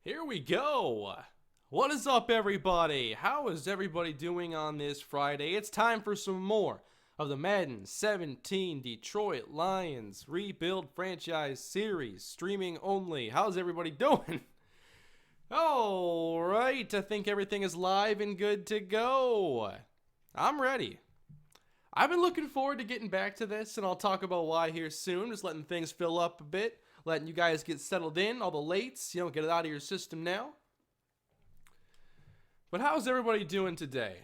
Here we go. What is up, everybody? How is everybody doing on this Friday? It's time for some more of the Madden 17 Detroit Lions Rebuild Franchise Series, streaming only. How's everybody doing? All right, I think everything is live and good to go. I'm ready. I've been looking forward to getting back to this, and I'll talk about why here soon. Just letting things fill up a bit, letting you guys get settled in, all the lates, get it out of your system now. But how's everybody doing today?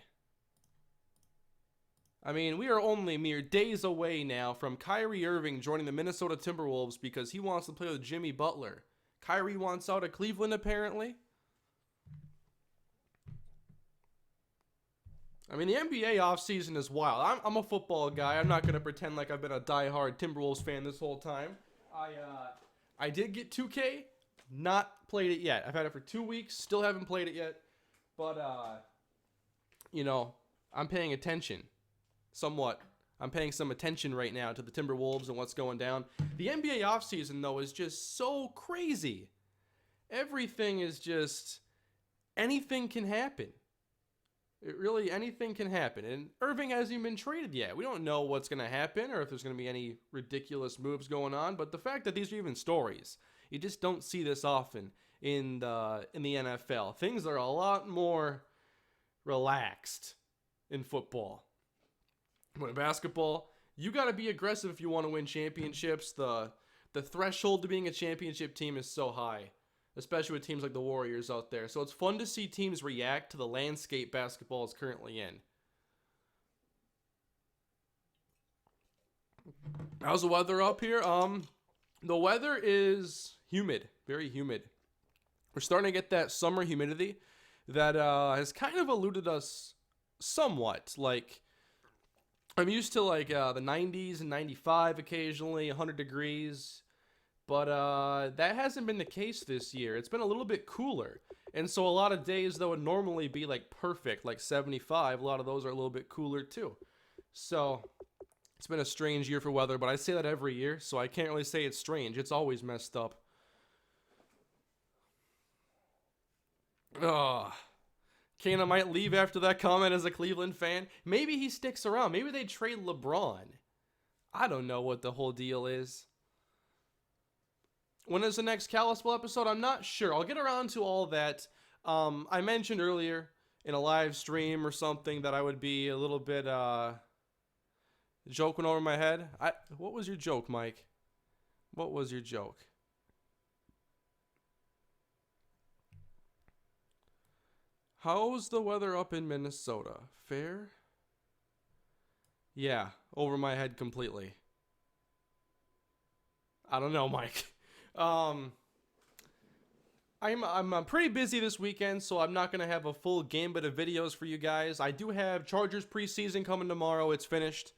I mean, we are only mere days away now from Kyrie Irving joining the Minnesota Timberwolves because he wants to play with Jimmy Butler. Kyrie wants out of Cleveland, apparently. I mean, the NBA offseason is wild. I'm a football guy. I'm not going to pretend like I've been a diehard Timberwolves fan this whole time. I did get 2K, not played it yet. I've had it for 2 weeks, still haven't played it yet. But, I'm paying attention. Somewhat. I'm paying some attention right now to the Timberwolves and what's going down. The NBA offseason, though, is just so crazy. Everything is just... anything can happen. Anything can happen. And Irving hasn't even been traded yet. We don't know what's going to happen or if there's going to be any ridiculous moves going on. But the fact that these are even stories, you just don't see this often in the NFL. Things are a lot more relaxed in football. But in basketball, you got to be aggressive if you want to win championships. The threshold to being a championship team is so high, especially with teams like the Warriors out there. So it's fun to see teams react to the landscape basketball is currently in. How's the weather up here? The weather is humid, very humid. We're starting to get that summer humidity that has kind of eluded us somewhat. Like, I'm used to the 90s and 95 occasionally, 100 degrees. But that hasn't been the case this year. It's been a little bit cooler. And so a lot of days that would normally be perfect, like 75, a lot of those are a little bit cooler too. So it's been a strange year for weather, but I say that every year, so I can't really say it's strange. It's always messed up. Kana might leave after that comment as a Cleveland fan. Maybe he sticks around. Maybe they trade LeBron. I don't know what the whole deal is. When is the next Kalispell episode? I'm not sure. I'll get around to all that. I mentioned earlier in a live stream or something that I would be a little bit joking over my head. What was your joke, Mike? What was your joke? How's the weather up in Minnesota? Fair? Yeah, over my head completely. I don't know, Mike. I'm pretty busy this weekend, so I'm not gonna have a full gambit of videos for you guys. I do have Chargers preseason coming tomorrow. It's finished,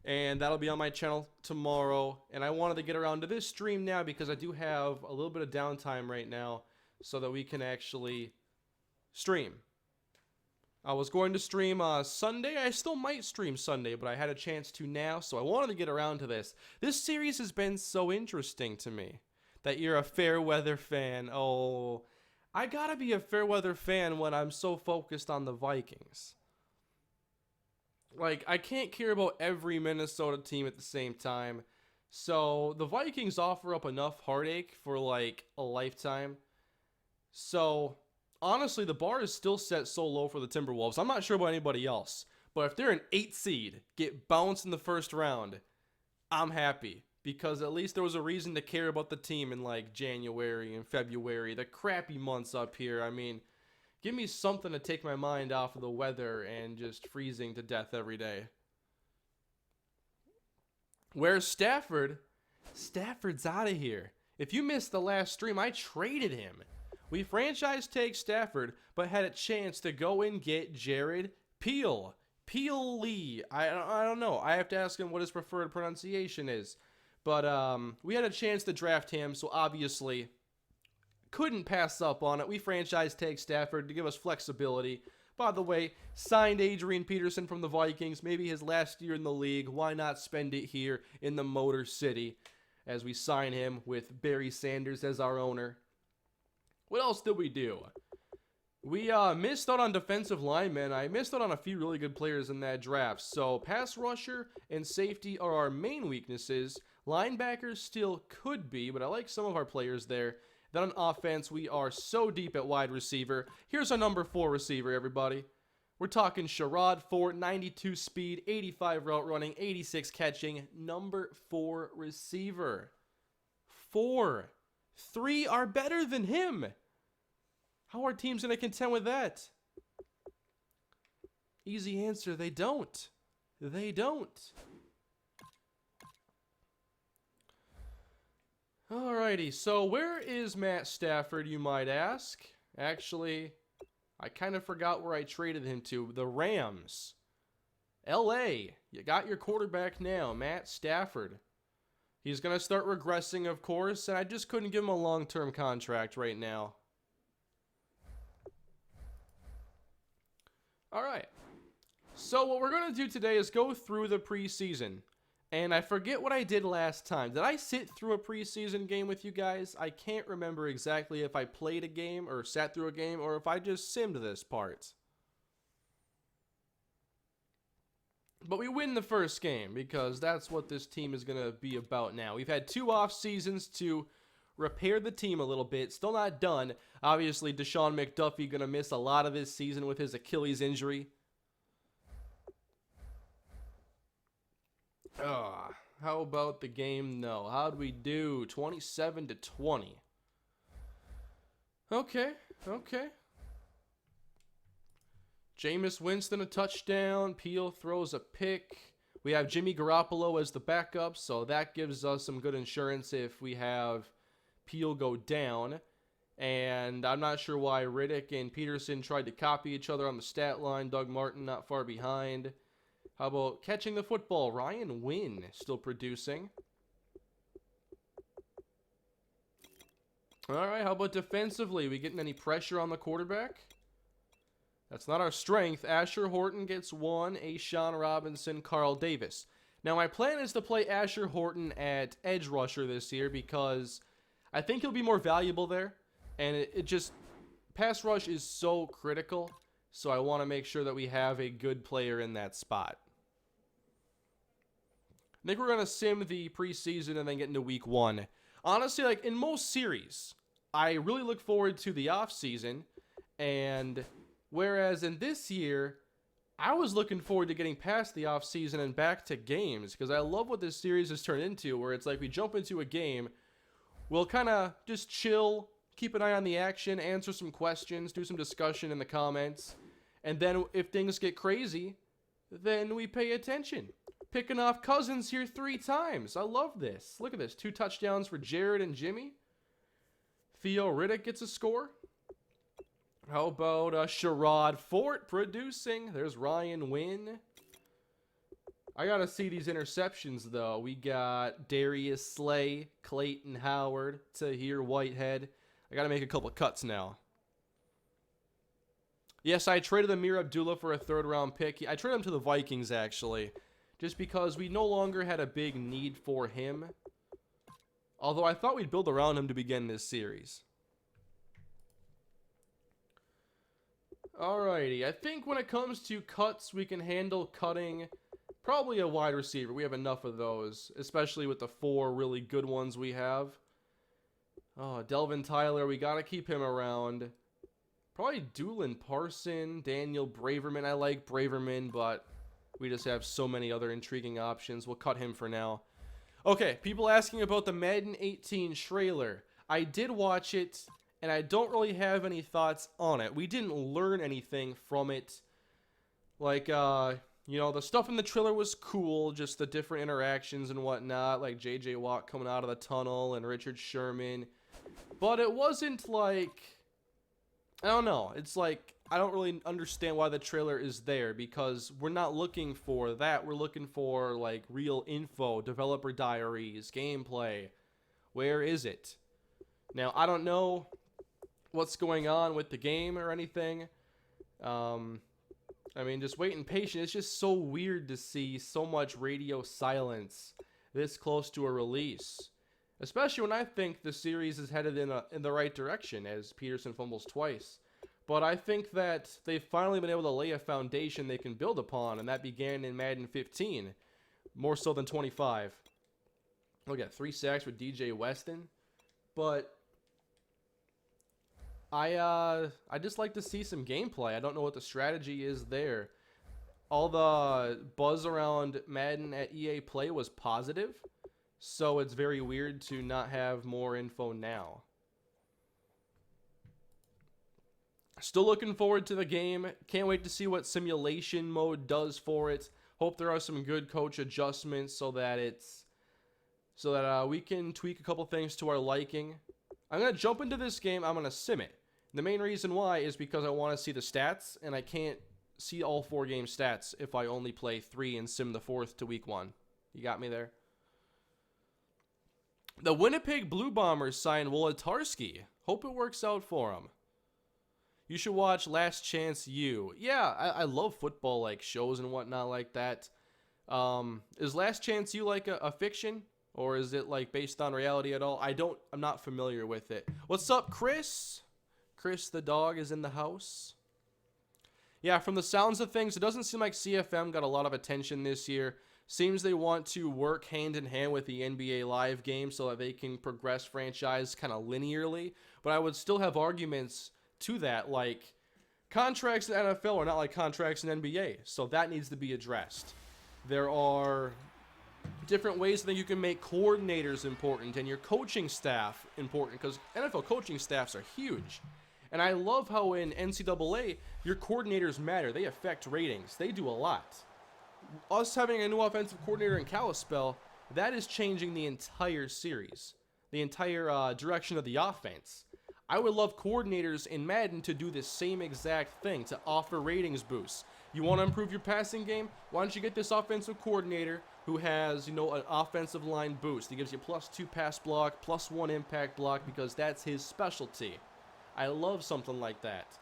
and that'll be on my channel tomorrow. And I wanted to get around to this stream now because I do have a little bit of downtime right now, so that we can actually stream. I was going to stream Sunday. I still might stream Sunday, but I had a chance to now, so I wanted to get around to this. This series has been so interesting to me. That you're a fair weather fan. Oh, I gotta be a fair weather fan when I'm so focused on the Vikings. I can't care about every Minnesota team at the same time. So the Vikings offer up enough heartache for a lifetime. So honestly, the bar is still set so low for the Timberwolves. I'm not sure about anybody else. But if they're an 8 seed, get bounced in the first round, I'm happy. Because at least there was a reason to care about the team in January and February, the crappy months up here. I mean, give me something to take my mind off of the weather and just freezing to death every day. Where's Stafford? Stafford's out of here. If you missed the last stream, I traded him. We franchise tag Stafford, but had a chance to go and get Jared Peel. Peel Lee. I don't know. I have to ask him what his preferred pronunciation is. But we had a chance to draft him, so obviously couldn't pass up on it. We franchise tag Stafford to give us flexibility. By the way, signed Adrian Peterson from the Vikings, maybe his last year in the league. Why not spend it here in the Motor City as we sign him with Barry Sanders as our owner? What else did we do? We missed out on defensive linemen. I missed out on a few really good players in that draft. So pass rusher and safety are our main weaknesses. Linebackers still could be, but I like some of our players there. Then on offense, we are so deep at wide receiver. Here's our number 4 receiver, everybody. We're talking Sherrod Ford, 92 speed, 85 route running, 86 catching. Number 4 receiver. 4. 3 are better than him. How are teams going to contend with that? Easy answer, they don't. They don't. Alrighty, so where is Matt Stafford, you might ask? Actually, I kind of forgot where I traded him to. The Rams. LA, you got your quarterback now, Matt Stafford. He's going to start regressing, of course, and I just couldn't give him a long-term contract right now. Alright, so what we're going to do today is go through the preseason. And I forget what I did last time. Did I sit through a preseason game with you guys? I can't remember exactly if I played a game or sat through a game or if I just simmed this part. But we win the first game because that's what this team is going to be about now. We've had 2 off seasons to repair the team a little bit. Still not done. Obviously, Deshaun McDuffie going to miss a lot of his season with his Achilles injury. How about the game? No. How'd we do? 27-20. Okay. Jameis Winston a touchdown. Peel throws a pick. We have Jimmy Garoppolo as the backup, so that gives us some good insurance if we have Peel go down. And I'm not sure why Riddick and Peterson tried to copy each other on the stat line. Doug Martin not far behind. How about catching the football? Ryan Wynn still producing. All right, how about defensively? We getting any pressure on the quarterback? That's not our strength. Asher Horton gets 1. Ashawn Robinson, Carl Davis. Now, my plan is to play Asher Horton at edge rusher this year because I think he'll be more valuable there. And it just, pass rush is so critical. So I want to make sure that we have a good player in that spot. I think we're going to sim the preseason and then get into week 1. Honestly, like in most series, I really look forward to the offseason. And whereas in this year, I was looking forward to getting past the offseason and back to games. Because I love what this series has turned into, where it's like we jump into a game, we'll kind of just chill, keep an eye on the action, answer some questions, do some discussion in the comments. And then if things get crazy, then we pay attention. Picking off Cousins here 3 times. I love this. Look at this. 2 touchdowns for Jared and Jimmy. Theo Riddick gets a score. How about Sherrod Fort producing? There's Ryan Wynn. I got to see these interceptions, though. We got Darius Slay, Clayton Howard, Tahir Whitehead. I got to make a couple cuts now. Yes, I traded Amir Abdullah for a 3rd-round pick. I traded him to the Vikings, actually, just because we no longer had a big need for him. Although I thought we'd build around him to begin this series. Alrighty, I think when it comes to cuts, we can handle cutting probably a wide receiver. We have enough of those, especially with the 4 really good ones we have. Oh, Delvin Tyler, we got to keep him around. Probably Doolin Parson, Daniel Braverman. I like Braverman, but we just have so many other intriguing options. We'll cut him for now. Okay, people asking about the Madden 18 trailer. I did watch it, and I don't really have any thoughts on it. We didn't learn anything from it. Like, you know, the stuff in the trailer was cool, just the different interactions and whatnot, like J.J. Watt coming out of the tunnel and Richard Sherman. But it wasn't like, I don't know, it's like, I don't really understand why the trailer is there, because we're not looking for that. We're looking for, like, real info, developer diaries, gameplay. Where is it? Now, I don't know what's going on with the game or anything. I mean, just waiting patient. It's just so weird to see so much radio silence this close to a release. Especially when I think the series is headed in the right direction as Peterson fumbles twice. But I think that they've finally been able to lay a foundation they can build upon, and that began in Madden 15, more so than 25. Look at 3 sacks with DJ Weston. But I just like to see some gameplay. I don't know what the strategy is there. All the buzz around Madden at EA Play was positive, so it's very weird to not have more info now. Still looking forward to the game. Can't wait to see what simulation mode does for it. Hope there are some good coach adjustments so that we can tweak a couple things to our liking. I'm going to jump into this game. I'm going to sim it. The main reason why is because I want to see the stats, and I can't see all 4 game stats if I only play 3 and sim the 4th to week 1. You got me there? The Winnipeg Blue Bombers signed Wolodarski. Hope it works out for him. You should watch Last Chance U. Yeah, I love football like shows and whatnot like that. Is Last Chance U like a fiction? Or is it like based on reality at all? I'm not familiar with it. What's up, Chris? Chris the dog is in the house. Yeah, from the sounds of things, it doesn't seem like CFM got a lot of attention this year. Seems they want to work hand in hand with the NBA Live game so that they can progress franchise kind of linearly. But I would still have arguments to that, like contracts in the NFL are not like contracts in NBA, so that needs to be addressed. There are different ways that you can make coordinators important and your coaching staff important, because NFL coaching staffs are huge. And I love how in NCAA, your coordinators matter. They affect ratings. They do a lot. Us having a new offensive coordinator in Kalispell, that is changing the entire series, the entire direction of the offense. I would love coordinators in Madden to do the same exact thing, to offer ratings boosts. You want to improve your passing game? Why don't you get this offensive coordinator who has, an offensive line boost? He gives you +2 pass block, +1 impact block, because that's his specialty. I love something like that.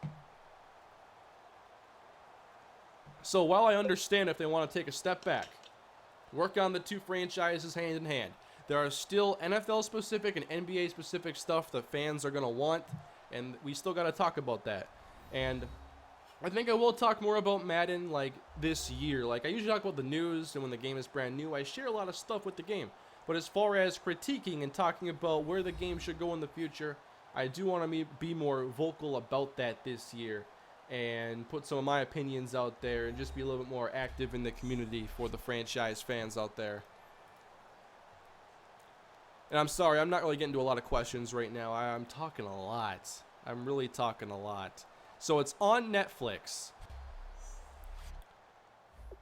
So while I understand if they want to take a step back, work on the 2 franchises hand in hand, there are still NFL-specific and NBA-specific stuff that fans are going to want, and we still got to talk about that. And I think I will talk more about Madden, like, this year. Like, I usually talk about the news, and when the game is brand new, I share a lot of stuff with the game. But as far as critiquing and talking about where the game should go in the future, I do want to be more vocal about that this year and put some of my opinions out there and just be a little bit more active in the community for the franchise fans out there. And I'm sorry, I'm not really getting to a lot of questions right now. I'm talking a lot. I'm really talking a lot. So it's on Netflix.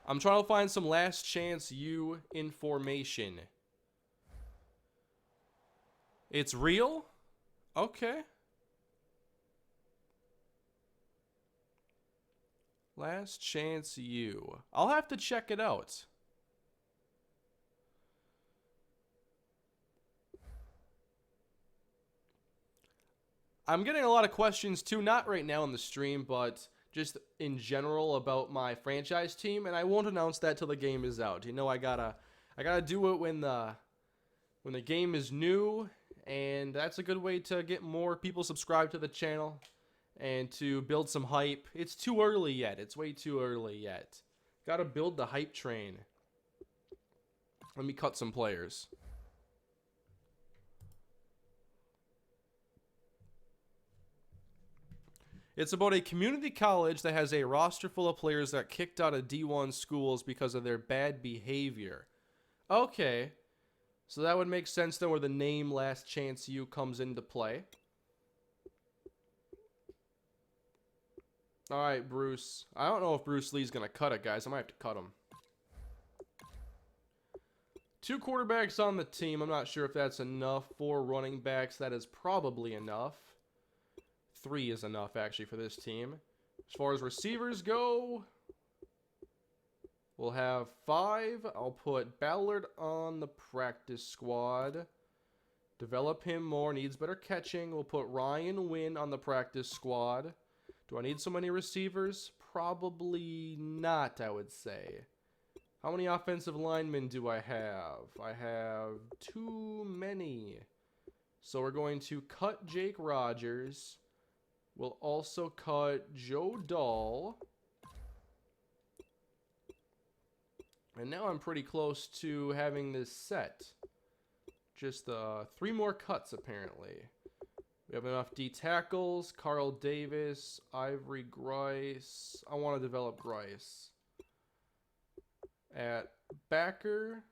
I'm trying to find some Last Chance U information. It's real? Okay. Last Chance U. I'll have to check it out. I'm getting a lot of questions too, not right now on the stream, but just in general about my franchise team, and I won't announce that till the game is out. I gotta do it when the game is new, and that's a good way to get more people subscribed to the channel and to build some hype. It's too early yet. It's way too early yet. Gotta build the hype train. Let me cut some players. It's about a community college that has a roster full of players that kicked out of D1 schools because of their bad behavior. Okay. So that would make sense then where the name Last Chance U comes into play. Alright, Bruce. I don't know if Bruce Lee's going to cut it, guys. I might have to cut him. 2 quarterbacks on the team. I'm not sure if that's enough. 4 running backs. That is probably enough. 3 is enough, actually, for this team. As far as receivers go, we'll have 5. I'll put Ballard on the practice squad. Develop him more. Needs better catching. We'll put Ryan Wynn on the practice squad. Do I need so many receivers? Probably not, I would say. How many offensive linemen do I have? I have too many. So we're going to cut Jake Rogers. We'll also cut Joe Dahl. And now I'm pretty close to having this set. Just 3 more cuts, apparently. We have enough D tackles. Carl Davis, Ivory Grice. I want to develop Grice. At backer,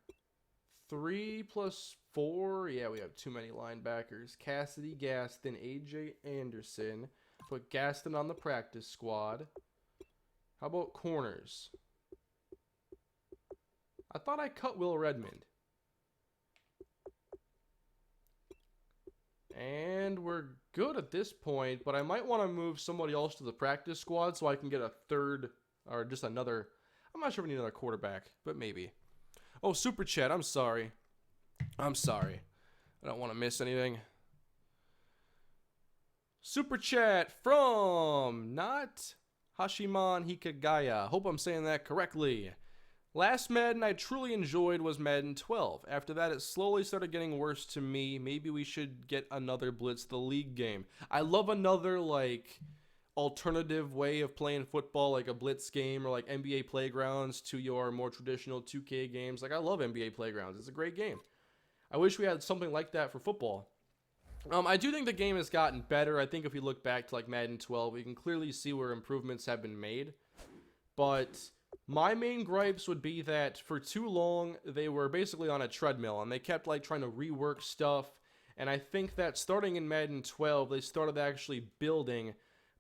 3 plus 4. Yeah, we have too many linebackers. Cassidy Gaston, AJ Anderson. Put Gaston on the practice squad. How about corners? I thought I cut Will Redmond. And we're good at this point, but I might want to move somebody else to the practice squad so I can get a third, or just another. I'm not sure if we need another quarterback, but maybe. Oh, Super Chat, I'm sorry. I'm sorry. I don't want to miss anything. Super Chat from not Hashiman Hikagaya. Hope I'm saying that correctly. Last Madden I truly enjoyed was Madden 12. After that, it slowly started getting worse to me. Maybe we should get another Blitz the League game. I love another, like, alternative way of playing football, like a Blitz game or like NBA Playgrounds to your more traditional 2K games. Like, I love NBA Playgrounds. It's a great game. I wish we had something like that for football. I do think the game has gotten better. I think if we look back to, like, Madden 12, we can clearly see where improvements have been made. But my main gripes would be that for too long, they were basically on a treadmill, and they kept, like, trying to rework stuff. And I think that starting in Madden 12, they started actually building.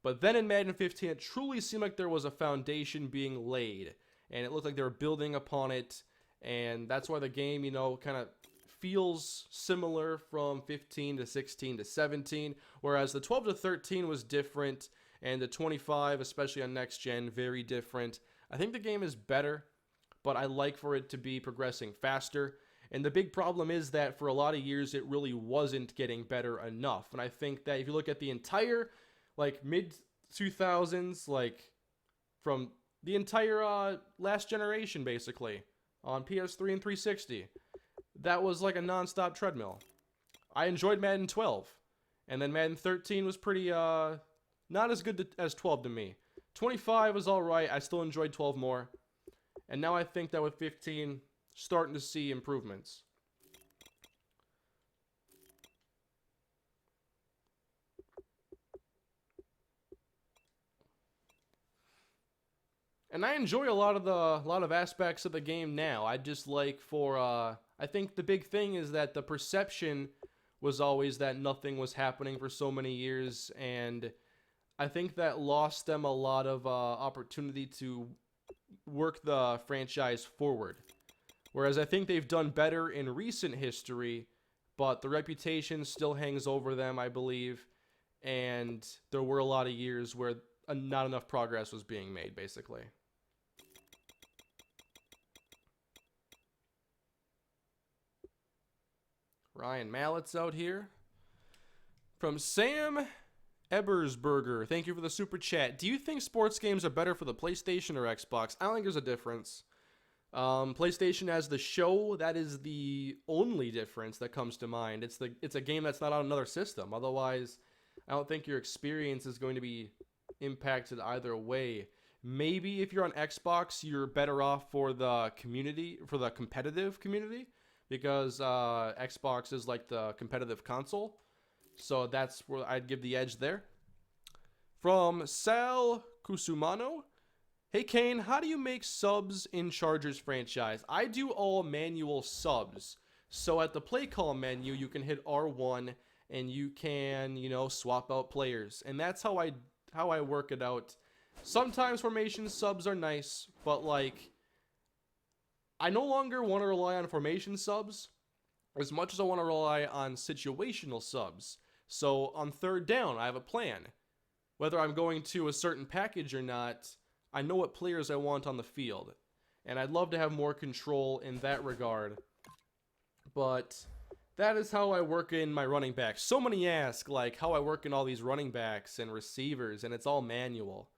But then in Madden 15, it truly seemed like there was a foundation being laid. And it looked like they were building upon it. And that's why the game, you know, kind of feels similar from 15 to 16 to 17. Whereas the 12 to 13 was different. And the 25, especially on next gen, very different. I think the game is better, but I like for it to be progressing faster. And the big problem is that for a lot of years, it really wasn't getting better enough. And I think that if you look at the entire, like, mid-2000s, like, from the entire last generation, basically, on PS3 and 360, that was like a non-stop treadmill. I enjoyed Madden 12. And then Madden 13 was pretty, not as good as 12 to me. 25 was alright. I still enjoyed 12 more. And now I think that with 15, starting to see improvements. And I enjoy a lot of aspects of the game now. I just like I think the big thing is that the perception was always that nothing was happening for so many years, and I think that lost them a lot of opportunity to work the franchise forward. Whereas I think they've done better in recent history, but the reputation still hangs over them, I believe, and there were a lot of years where not enough progress was being made, basically. Ryan Mallett's out here. From Sam Ebersberger, thank you for the super chat. Do you think sports games are better for the PlayStation or Xbox? I don't think there's a difference. PlayStation has the show. That is the only difference that comes to mind. It's a game that's not on another system. Otherwise, I don't think your experience is going to be impacted either way. Maybe if you're on Xbox, you're better off for the community, for the competitive community, because Xbox is like the competitive console. So that's where I'd give the edge there. From Sal Kusumano. Hey Kane, how do you make subs in Chargers franchise? I do all manual subs. So at the play call menu, you can hit R1 and you can, swap out players. And that's how I work it out. Sometimes formation subs are nice, but I no longer want to rely on formation subs as much as I want to rely on situational subs. So on third down, I have a plan. Whether I'm going to a certain package or not, I know what players I want on the field. And I'd love to have more control in that regard. But that is how I work in my running backs. So many ask, how I work in all these running backs and receivers, and it's all manual.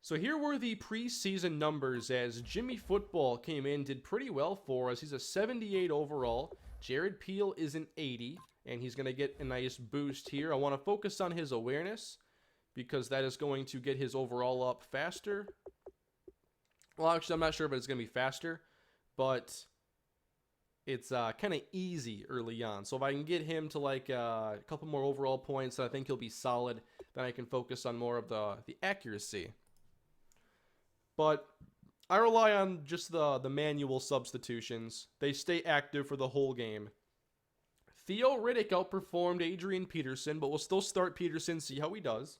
So here were the preseason numbers as Jimmy Football came in, did pretty well for us. He's a 78 overall. Jared Peel is an 80, and he's going to get a nice boost here. I want to focus on his awareness because that is going to get his overall up faster. Well, actually, I'm not sure if it's going to be faster, but it's kind of easy early on. So if I can get him to like a couple more overall points, I think he'll be solid. Then I can focus on more of the accuracy. But I rely on just the manual substitutions. They stay active for the whole game. Theo Riddick outperformed Adrian Peterson, but we'll still start Peterson, see how he does.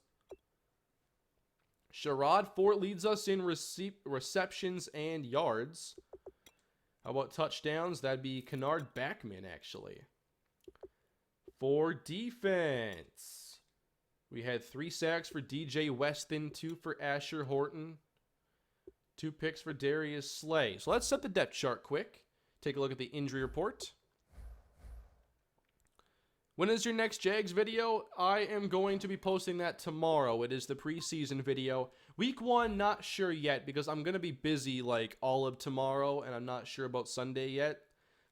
Sherrod Fort leads us in receptions and yards. How about touchdowns? That'd be Kennard Backman, actually. For defense, we had 3 sacks for DJ Weston, 2 for Asher Horton, 2 picks for Darius Slay. So let's set the depth chart quick. Take a look at the injury report. When is your next Jags video? I am going to be posting that tomorrow. It is the preseason video. Week 1, not sure yet because I'm going to be busy like all of tomorrow and I'm not sure about Sunday yet.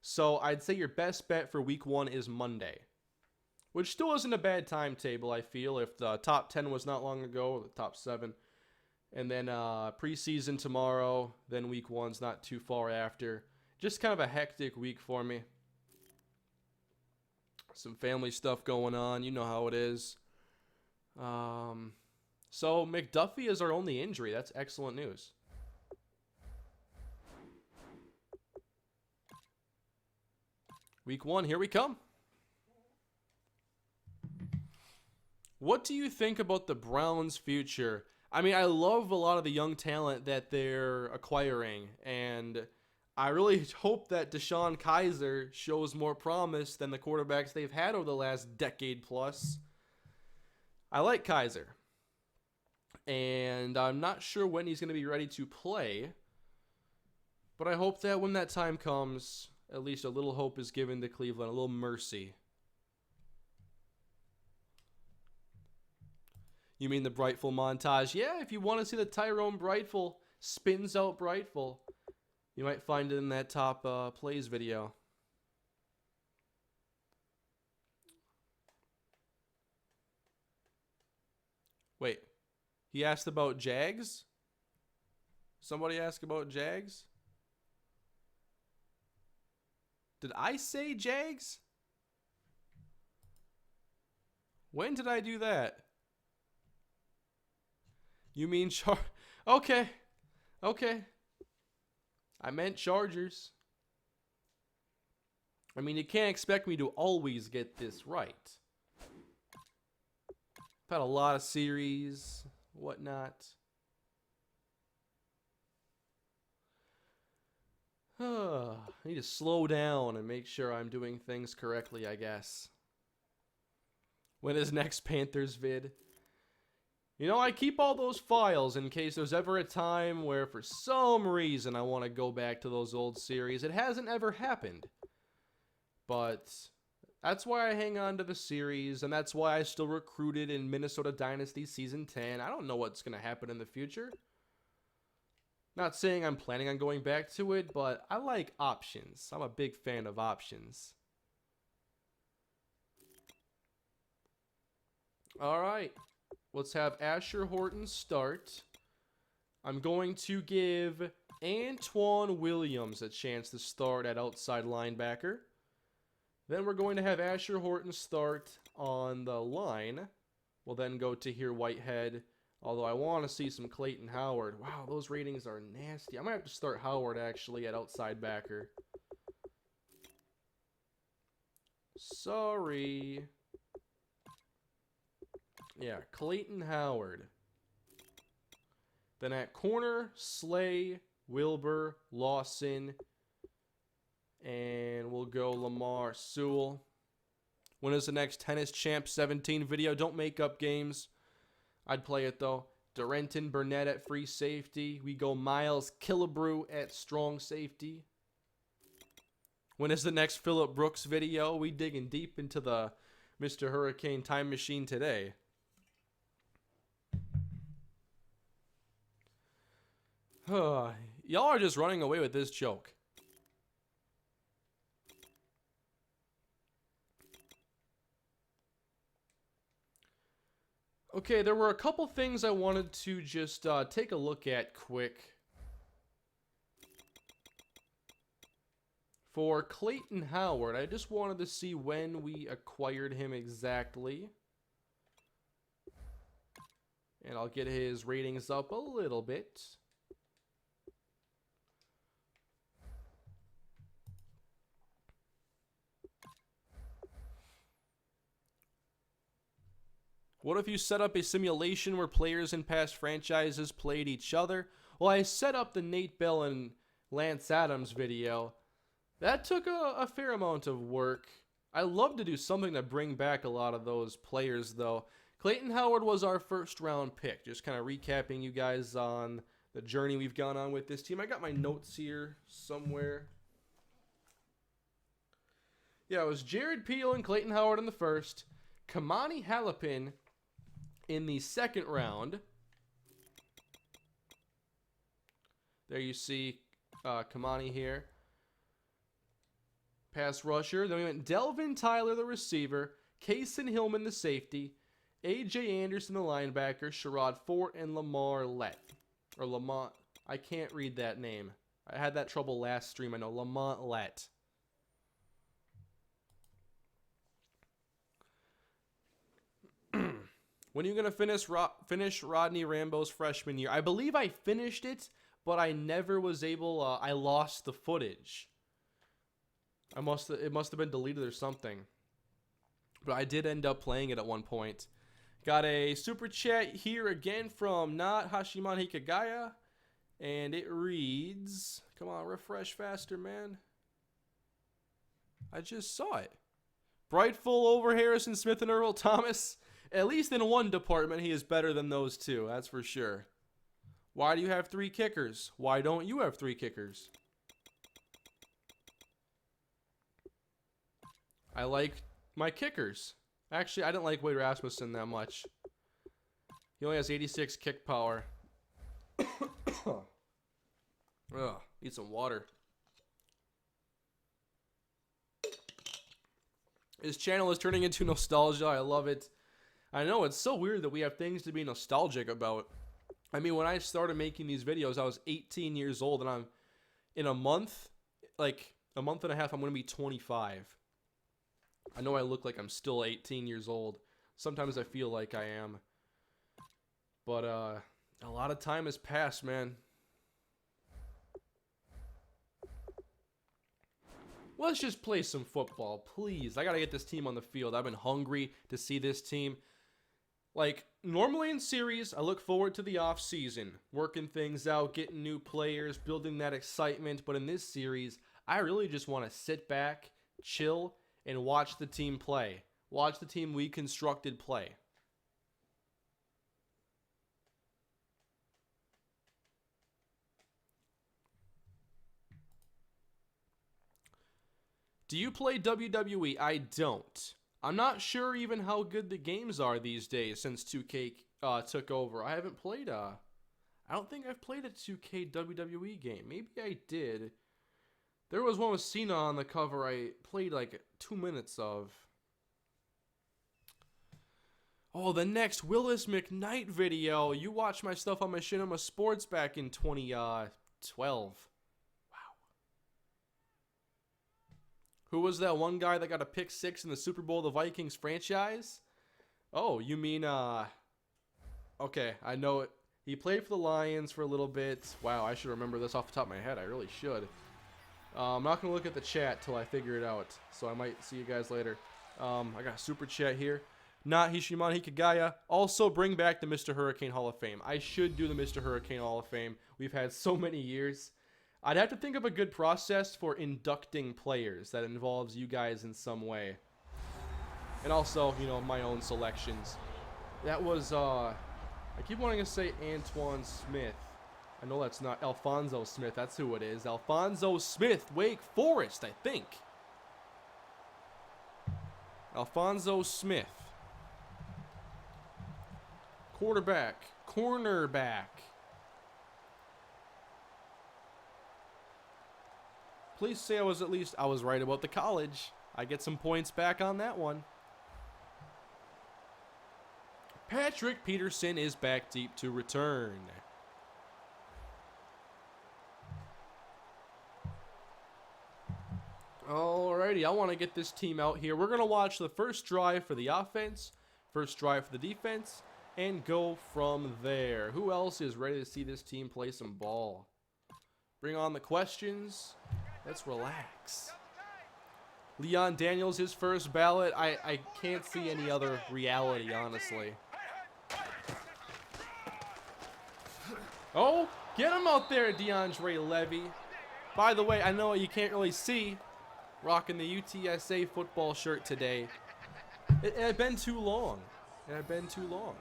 So I'd say your best bet for week 1 is Monday, which still isn't a bad timetable, I feel. If the top 10 was not long ago, or the top 7. And then preseason tomorrow, then week 1's not too far after. Just kind of a hectic week for me. Some family stuff going on. You know how it is. So McDuffie is our only injury. That's excellent news. Week 1, here we come. What do you think about the Browns' future? I mean, I love a lot of the young talent that they're acquiring, and I really hope that Deshaun Kaiser shows more promise than the quarterbacks they've had over the last decade plus. I like Kaiser, and I'm not sure when he's going to be ready to play, but I hope that when that time comes, at least a little hope is given to Cleveland, a little mercy. You mean the Brightful montage? Yeah, if you want to see the Tyrone Brightful spins out Brightful, you might find it in that top plays video. Wait, he asked about Jags? Somebody asked about Jags? Did I say Jags? When did I do that? You mean Okay. Okay. I meant Chargers. I mean, you can't expect me to always get this right. I've had a lot of series, whatnot. I need to slow down and make sure I'm doing things correctly, I guess. When is next Panthers vid? You know, I keep all those files in case there's ever a time where for some reason I want to go back to those old series. It hasn't ever happened. But that's why I hang on to the series, and that's why I still recruited in Minnesota Dynasty Season 10. I don't know what's going to happen in the future. Not saying I'm planning on going back to it, but I like options. I'm a big fan of options. All right. Let's have Asher Horton start. I'm going to give Antoine Williams a chance to start at outside linebacker. Then we're going to have Asher Horton start on the line. We'll then go to here Whitehead. Although I want to see some Clayton Howard. Wow, those ratings are nasty. I might have to start Howard actually at outside backer. Sorry. Yeah, Clayton Howard. Then at corner, Slay, Wilbur, Lawson, and we'll go Lamar Sewell. When is the next Tennis Champ 17 video? Don't make up games. I'd play it though. Durenton Burnett at free safety. We go Miles Killebrew at strong safety. When is the next Phillip Brooks video? We digging deep into the Mr. Hurricane time machine today. Y'all are just running away with this joke. Okay, there were a couple things I wanted to just take a look at quick. For Clayton Howard, I just wanted to see when we acquired him exactly. And I'll get his ratings up a little bit. What if you set up a simulation where players in past franchises played each other? Well, I set up the Nate Bell and Lance Adams video. That took a fair amount of work. I love to do something to bring back a lot of those players, though. Clayton Howard was our first round pick. Just kind of recapping you guys on the journey we've gone on with this team. I got my notes here somewhere. Yeah, it was Jared Peel and Clayton Howard in the first. Kamani Halapin in the second round. There you see Kamani here. Pass rusher. Then we went Delvin Tyler, the receiver. Kaysen Hillman, the safety. A.J. Anderson, the linebacker. Sherrod Fort, and Lamar Lett. Or Lamont. I can't read that name. I had that trouble last stream. I know. Lamont Lett. When are you going to finish Rodney Rambo's freshman year? I believe I finished it, but I never was able... I lost the footage. It must have been deleted or something. But I did end up playing it at one point. Got a super chat here again from Not Hashimon Hikagaya. And it reads... Come on, refresh faster, man. I just saw it. Brightful over Harrison Smith and Earl Thomas. At least in one department, he is better than those two. That's for sure. Why do you have 3 kickers? Why don't you have 3 kickers? I like my kickers. Actually, I didn't like Wade Rasmussen that much. He only has 86 kick power. Ugh, need some water. His channel is turning into nostalgia. I love it. I know, it's so weird that we have things to be nostalgic about. I mean, when I started making these videos, I was 18 years old, and I'm in a month, like a month and a half, I'm going to be 25. I know I look like I'm still 18 years old. Sometimes I feel like I am. But a lot of time has passed, man. Let's just play some football, please. I got to get this team on the field. I've been hungry to see this team. Like, normally in series, I look forward to the offseason, working things out, getting new players, building that excitement. But in this series, I really just want to sit back, chill, and watch the team play. Watch the team we constructed play. Do you play WWE? I don't. I'm not sure even how good the games are these days since 2K took over. I haven't played I don't think I've played a 2K WWE game. Maybe I did. There was one with Cena on the cover I played like 2 minutes of. Oh, the next Willis McKnight video. You watched my stuff on Machinima Sports back in 2012. Who was that one guy that got a pick 6 in the Super Bowl of the Vikings franchise? Oh, you mean, okay, I know it. He played for the Lions for a little bit. Wow, I should remember this off the top of my head. I really should. I'm not going to look at the chat till I figure it out, so I might see you guys later. I got a super chat here. Not Hishimon Hikagaya. Also, bring back the MrHurriicane Hall of Fame. I should do the MrHurriicane Hall of Fame. We've had so many years. I'd have to think of a good process for inducting players that involves you guys in some way. And also, you know, my own selections. That was, I keep wanting to say Antoine Smith. I know that's not Alfonso Smith. That's who it is. Alfonso Smith, Wake Forest, I think. Alfonso Smith. Cornerback. Please say I was right about the college. I get some points back on that one. Patrick Peterson is back deep to return. Alrighty, I want to get this team out here. We're going to watch the first drive for the offense, first drive for the defense, and go from there. Who else is ready to see this team play some ball? Bring on the questions. Let's relax. Leon Daniels, his first ballot. I can't see any other reality, honestly. Oh, get him out there, DeAndre Levy. By the way, I know you can't really see, rocking the UTSA football shirt today. It had been too long. It had been too long.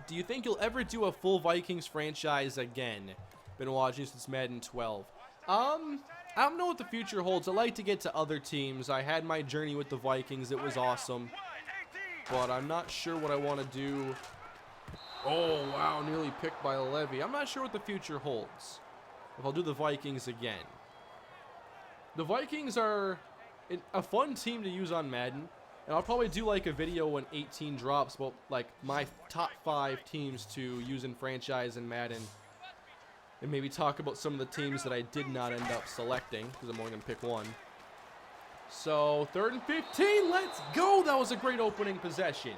Do you think you'll ever do a full Vikings franchise again? Been watching since Madden 12. I don't know what the future holds. I like to get to other teams. I had my journey with the Vikings. It was awesome. But I'm not sure what I want to do. Oh, wow. Nearly picked by Levy. I'm not sure what the future holds. If I'll do the Vikings again. The Vikings are a fun team to use on Madden. And I'll probably do like a video when 18 drops about like my top 5 teams to use in Franchise and Madden. And maybe talk about some of the teams that I did not end up selecting, because I'm only going to pick one. So, 3rd and 15, let's go! That was a great opening possession.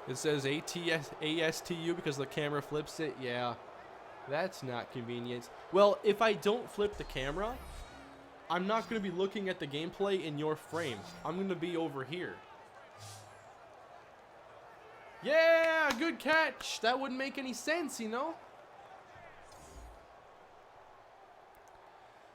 It says ASTU because the camera flips it. Yeah, that's not convenient. Well, if I don't flip the camera, I'm not going to be looking at the gameplay in your frame. I'm going to be over here. Yeah, good catch. That wouldn't make any sense, you know?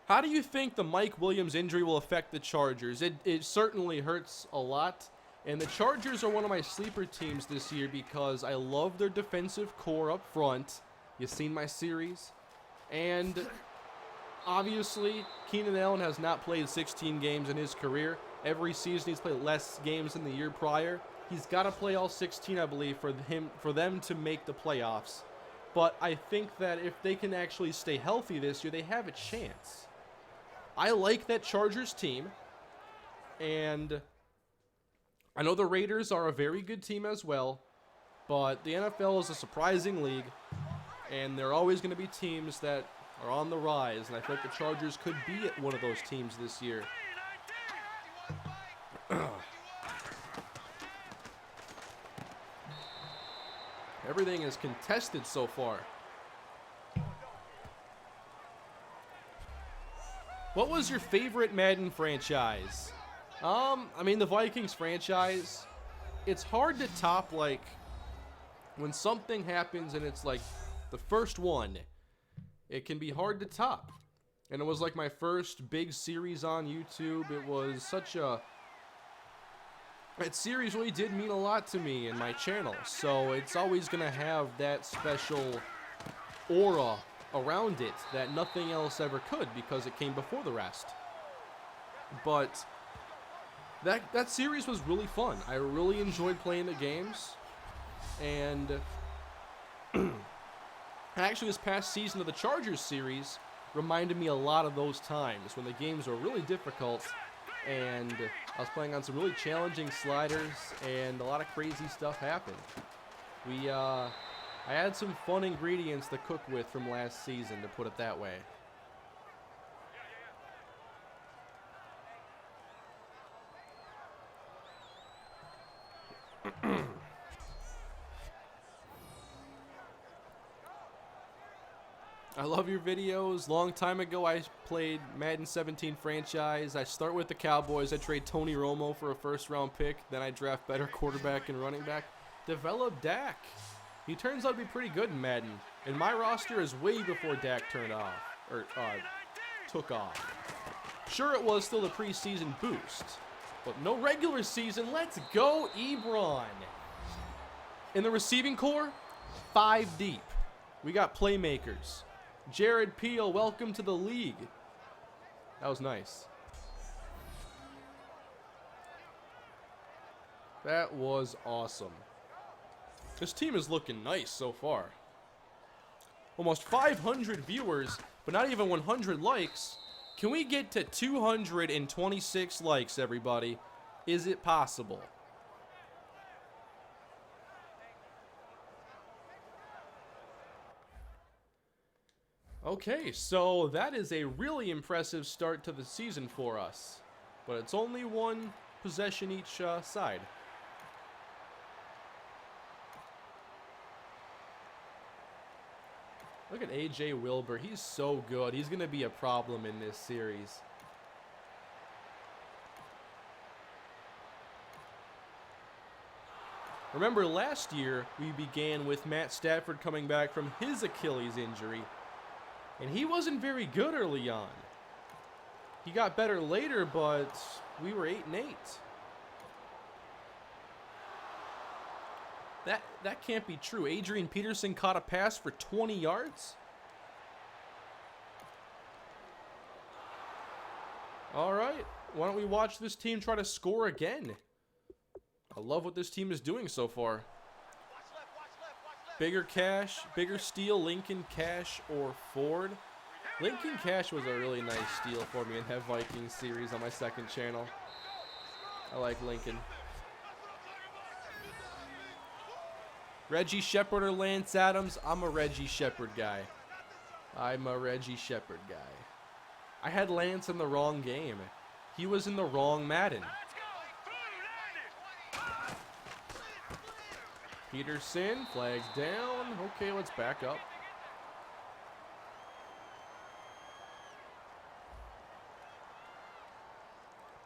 How do you think the Mike Williams injury will affect the Chargers? It certainly hurts a lot. And the Chargers are one of my sleeper teams this year because I love their defensive core up front. You've seen my series. And obviously, Keenan Allen has not played 16 games in his career. Every season he's played less games than the year prior. He's got to play all 16, I believe, for them to make the playoffs. But I think that if they can actually stay healthy this year, they have a chance. I like that Chargers team. And I know the Raiders are a very good team as well. But the NFL is a surprising league. And there are always going to be teams that are on the rise. And I think the Chargers could be one of those teams this year. Everything is contested so far. What was your favorite Madden franchise? I mean, the Vikings franchise. It's hard to top, like, when something happens and it's like the first one. It can be hard to top. And it was like my first big series on YouTube. It was such a... That series really did mean a lot to me and my channel, so it's always going to have that special aura around it that nothing else ever could because it came before the rest. But that series was really fun. I really enjoyed playing the games, and actually this past season of the Chargers series reminded me a lot of those times when the games were really difficult. And I was playing on some really challenging sliders, and a lot of crazy stuff happened. I had some fun ingredients to cook with from last season, to put it that way. I love your videos. Long time ago, I played Madden 17 franchise. I start with the Cowboys. I trade Tony Romo for a first-round pick. Then I draft better quarterback and running back. Develop Dak. He turns out to be pretty good in Madden. And my roster is way before Dak turned off. Or, took off. Sure, it was still a preseason boost. But no regular season. Let's go, Ebron. In the receiving core, 5 deep. We got playmakers. Jared Peel, welcome to the league. That was nice. That was awesome. This team is looking nice so far. Almost 500 viewers, but not even 100 likes. Can we get to 226 likes, everybody? Is it possible? Okay, so that is a really impressive start to the season for us. But it's only one possession each side. Look at A.J. Wilbur. He's so good. He's going to be a problem in this series. Remember, last year, we began with Matt Stafford coming back from his Achilles injury. And he wasn't very good early on. He got better later, but we were 8-8. That can't be true. Adrian Peterson caught a pass for 20 yards? All right. Why don't we watch this team try to score again? I love what this team is doing so far. Bigger Cash, bigger steal, Lincoln Cash or Ford. Lincoln Cash was a really nice steal for me in that Vikings series on my second channel. I like Lincoln. Reggie Shepard or Lance Adams? I'm a Reggie Shepard guy. I'm a Reggie Shepard guy. I had Lance in the wrong game. He was in the wrong Madden. Peterson, flags down. Okay, let's back up.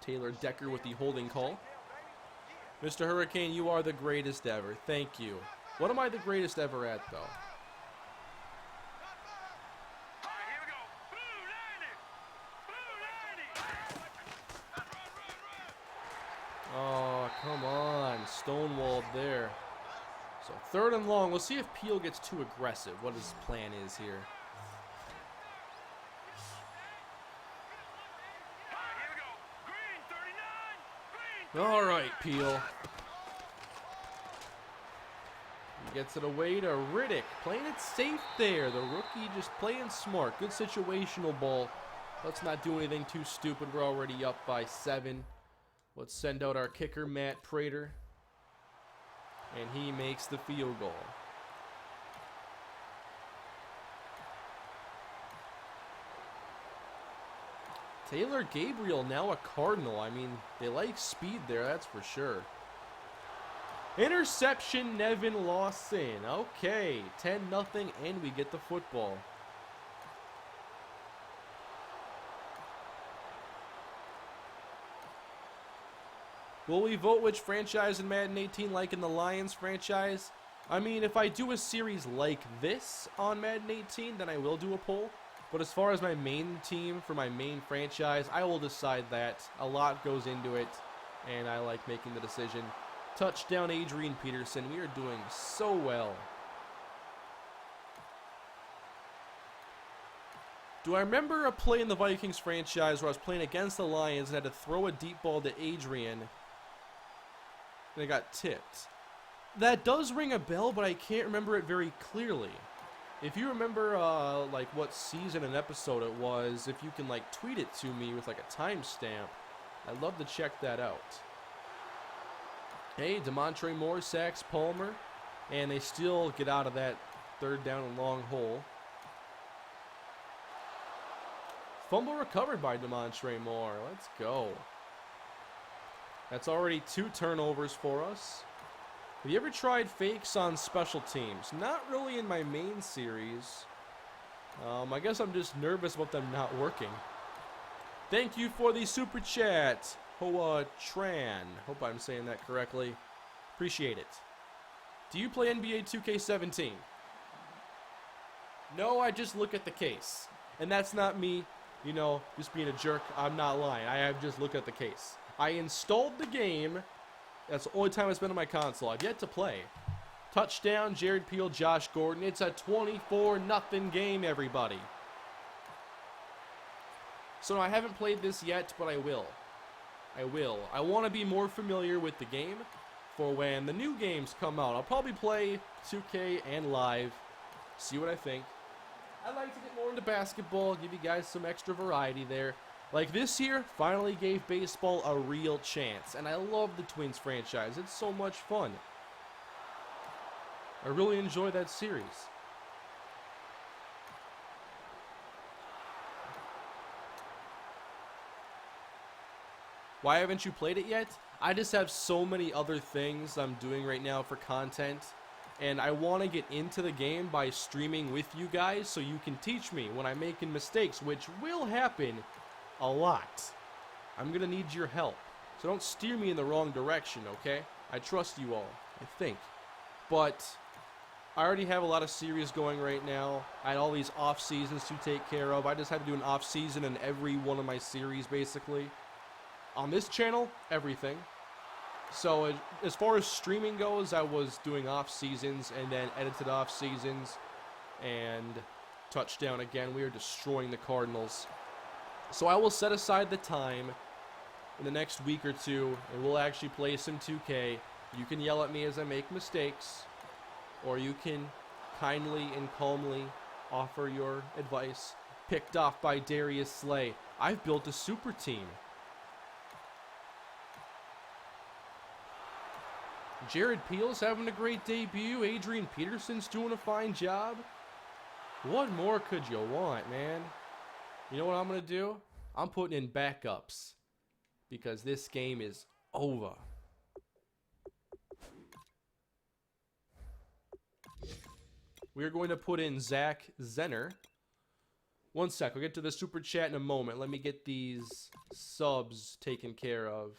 Taylor Decker with the holding call. Mr. Hurricane, you are the greatest ever. Thank you. What am I the greatest ever at, though? Oh, come on. Stonewalled there. So 3rd and long. We'll see if Peel gets too aggressive. What his plan is here. All right, Peel. He gets it away to Riddick. Playing it safe there. The rookie just playing smart. Good situational ball. Let's not do anything too stupid. We're already up by 7. Let's send out our kicker, Matt Prater. And he makes the field goal. Taylor Gabriel now a Cardinal. I mean, they like speed there, that's for sure. Interception, Nevin Lawson. Okay, 10-0, and we get the football. Will we vote which franchise in Madden 18 like in the Lions franchise? I mean, if I do a series like this on Madden 18, then I will do a poll. But as far as my main team for my main franchise, I will decide that. A lot goes into it, and I like making the decision. Touchdown, Adrian Peterson. We are doing so well. Do I remember a play in the Vikings franchise where I was playing against the Lions and had to throw a deep ball to Adrian, and it got tipped? That does ring a bell, but I can't remember it very clearly. If you remember, like, what season and episode it was, if you can, like, tweet it to me with, like, a timestamp, I'd love to check that out. Hey, Demontre Moore sacks Palmer, and they still get out of that 3rd down and long hole. Fumble recovered by Demontre Moore. Let's go. That's already 2 turnovers for us. Have you ever tried fakes on special teams? Not really in my main series. I guess I'm just nervous about them not working. Thank you for the super chat, Hoa Tran. Hope I'm saying that correctly. Appreciate it. Do you play NBA 2K17? No, I just look at the case. And that's not me, you know, just being a jerk. I'm not lying. I have just looked at the case. I installed the game. That's the only time I spent on my console. I've yet to play. Touchdown, Jared Peel, Josh Gordon. It's a 24-0 game, everybody. So I haven't played this yet, but I will. I will. I want to be more familiar with the game. for when the new games come out. I'll probably play 2K and live, see what I think. I'd like to get more into basketball, give you guys some extra variety there. Like this year, finally gave baseball a real chance, and I love the Twins franchise. It's so much fun. I really enjoy that series. Why haven't you played it yet? I just have so many other things I'm doing right now for content, and I want to get into the game by streaming with you guys so you can teach me when I'm making mistakes, which will happen a lot. I'm going to need your help, so don't steer me in the wrong direction, okay? I trust you all, I think. But I already have a lot of series going right now. I had all these off seasons to take care of. I just had to do an off season in every one of my series, basically. On this channel, everything. So as far as streaming goes, I was doing off seasons and then edited off seasons and touchdown again. We are destroying the Cardinals. So I will set aside the time in the next week or two and we'll actually play some 2K. You can yell at me as I make mistakes, or you can kindly and calmly offer your advice. Picked off by Darius Slay. I've built a super team. Jared Peele's having a great debut. Adrian Peterson's doing a fine job. What more could you want, man? You know what I'm going to do? I'm putting in backups because this game is over. We're going to put in Zach Zenner. One sec. We'll get to the super chat in a moment. Let me get these subs taken care of.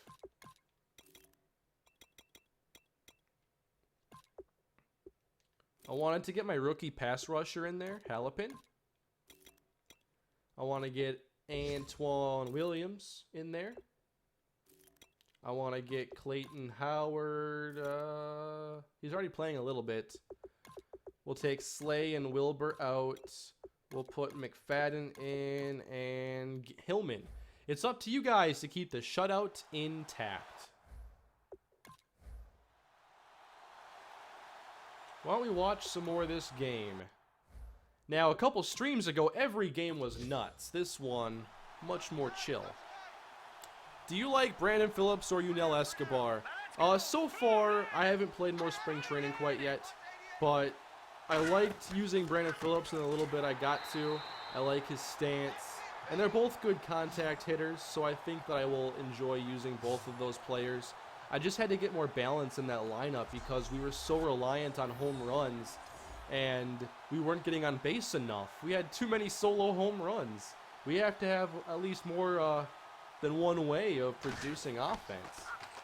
I wanted to get my rookie pass rusher in there, Halpin. I want to get Antoine Williams in there. I want to get Clayton Howard. He's already playing a little bit. We'll take Slay and Wilbur out. We'll put McFadden in and Hillman. It's up to you guys to keep the shutout intact. Why don't we watch some more of this game? Now, a couple streams ago, every game was nuts. This one, much more chill. Do you like Brandon Phillips or Yunel Escobar? So far, I haven't played more spring training quite yet, but I liked using Brandon Phillips in a little bit I got to. I like his stance, and they're both good contact hitters, so I think that I will enjoy using both of those players. I just had to get more balance in that lineup because we were so reliant on home runs and we weren't getting on base enough. We had too many solo home runs. We have to have at least more than one way of producing offense.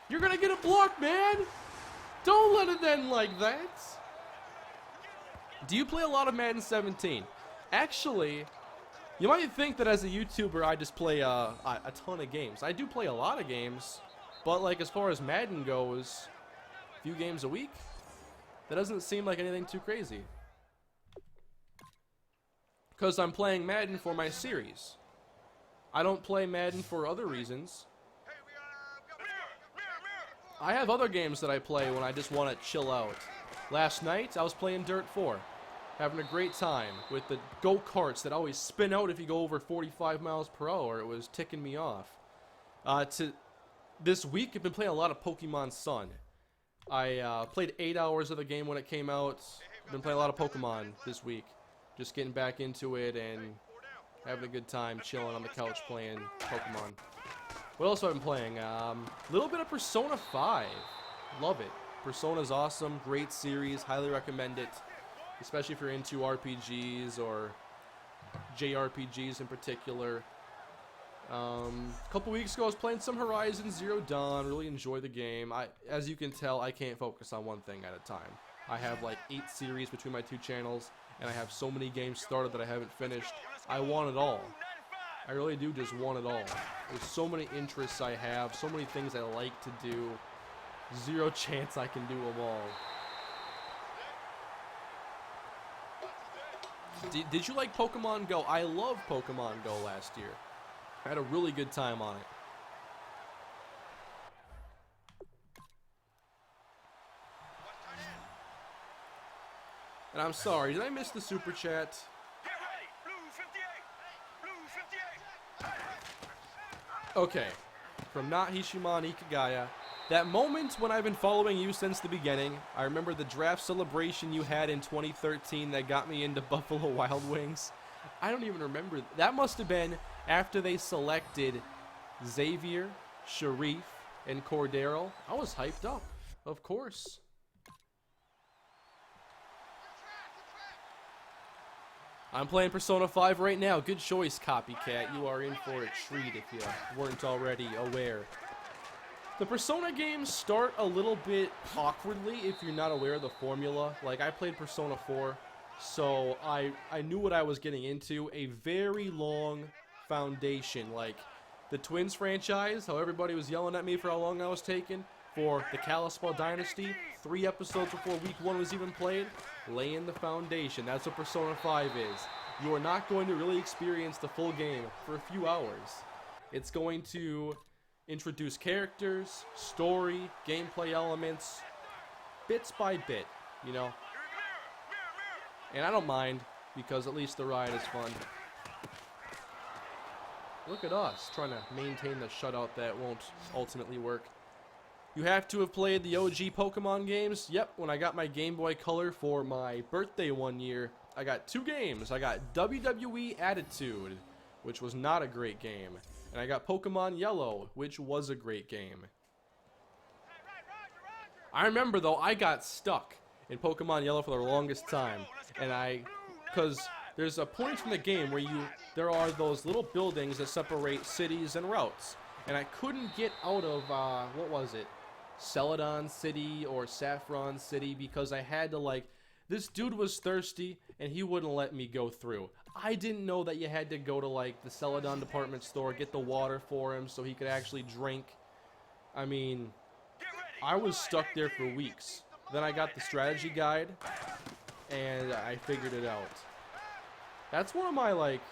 You're going to get a block, man! Don't let it end like that! Do you play a lot of Madden 17? Actually, you might think that as a YouTuber I just play a ton of games. I do play a lot of games. But, like, as far as Madden goes, a few games a week, that doesn't seem like anything too crazy. Because I'm playing Madden for my series. I don't play Madden for other reasons. I have other games that I play when I just want to chill out. Last night, I was playing Dirt 4. Having a great time with the go-karts that always spin out if you go over 45 miles per hour. It was ticking me off. This week, I've been playing a lot of Pokemon Sun. I played 8 hours of the game when it came out. I've been playing a lot of Pokemon this week. Just getting back into it and having a good time chilling on the couch playing Pokemon. What else have I been playing? A little bit of Persona 5. Love it. Persona's awesome. Great series. Highly recommend it. Especially if you're into RPGs or JRPGs in particular. A couple weeks ago, I was playing some Horizon Zero Dawn. Really enjoy the game. As you can tell, I can't focus on one thing at a time. I have like 8 series between my 2 channels, and I have so many games started that I haven't finished. I want it all. I really do just want it all. There's so many interests I have, so many things I like to do. Zero chance I can do them all. Did you like Pokemon Go? I loved Pokemon Go last year. I had a really good time on it. And I'm sorry, did I miss the super chat? Okay, from Not Hishimani Kagaya. That moment when I've been following you since the beginning, I remember the draft celebration you had in 2013 that got me into Buffalo Wild Wings. I don't even remember. That must have been after they selected Xavier, Sharif, and Cordero. I was hyped up, of course. I'm playing Persona 5 right now. Good choice, Copycat. You are in for a treat if you weren't already aware. The Persona games start a little bit awkwardly if you're not aware of the formula. Like, I played Persona 4, so I knew what I was getting into. A very long foundation. Like, the Twins franchise, how everybody was yelling at me for how long I was taking. For the Kalispell Dynasty, 3 episodes before week 1 was even played, laying the foundation. That's what Persona 5 is. You are not going to really experience the full game for a few hours. It's going to introduce characters, story, gameplay elements, bits by bit, you know. And I don't mind, because at least the ride is fun. Look at us, trying to maintain the shutout that won't ultimately work. You have to have played the OG Pokemon games. Yep, when I got my Game Boy Color for my birthday one year, I got 2 games. I got WWE Attitude, which was not a great game. And I got Pokemon Yellow, which was a great game. I remember, though, I got stuck in Pokemon Yellow for the longest time. And because there's a point in the game where there are those little buildings that separate cities and routes. And I couldn't get out of, what was it? Celadon City or Saffron City, because I had to, like, this dude was thirsty and he wouldn't let me go through. I didn't know that you had to go to, like, the Celadon department store, get the water for him so he could actually drink. I mean, I was stuck there for weeks. Then I got the strategy guide and I figured it out. That's one of my, like,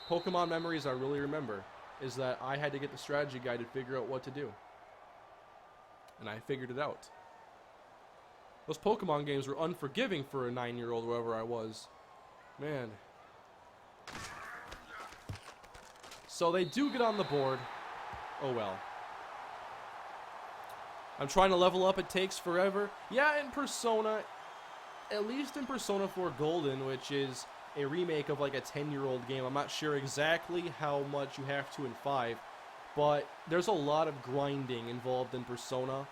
Pokemon memories I really remember, is that I had to get the strategy guide to figure out what to do. And I figured it out. Those Pokemon games were unforgiving for a 9-year-old, wherever I was. Man. So they do get on the board. Oh well. I'm trying to level up. It takes forever. Yeah, in Persona, at least in Persona 4 Golden, which is a remake of like a 10-year-old game. I'm not sure exactly how much you have to in 5, but there's a lot of grinding involved in Persona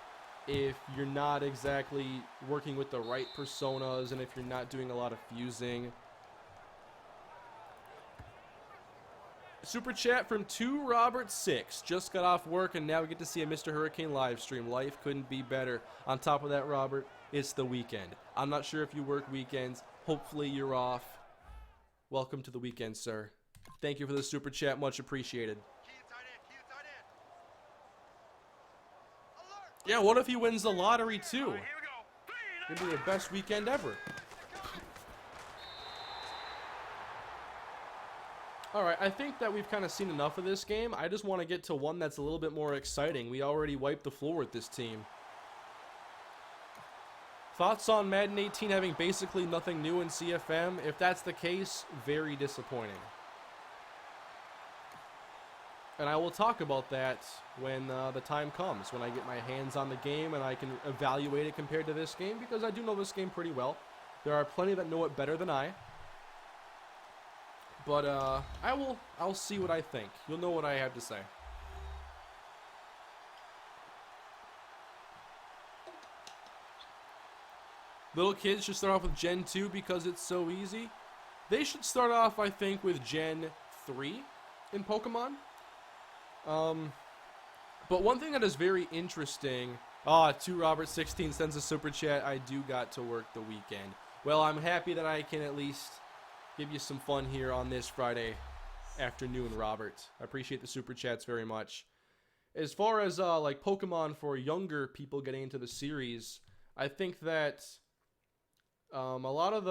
if you're not exactly working with the right personas and if you're not doing a lot of fusing. Super chat from 2 Robert 6. Just got off work and now we get to see a MrHurriicane live stream. Life couldn't be better. On top of that, Robert, it's the weekend. I'm not sure if you work weekends. Hopefully you're off. Welcome to the weekend, sir. Thank you for the super chat. Much appreciated. Yeah, what if he wins the lottery, too? It'd be the best weekend ever. Alright, I think that we've kind of seen enough of this game. I just want to get to one that's a little bit more exciting. We already wiped the floor with this team. Thoughts on Madden 18 having basically nothing new in CFM? If that's the case, very disappointing. And I will talk about that when the time comes, when I get my hands on the game and I can evaluate it compared to this game, because I do know this game pretty well. There are plenty that know it better than I. But I'll see what I think. You'll know what I have to say. Little kids should start off with Gen 2 because it's so easy. They should start off, I think, with Gen 3 in Pokemon. But one thing that is very interesting... 2 Robert 16 sends a super chat. I do got to work the weekend. Well, I'm happy that I can at least give you some fun here on this Friday afternoon, Robert. I appreciate the super chats very much. As far as like Pokemon for younger people getting into the series, I think that a lot of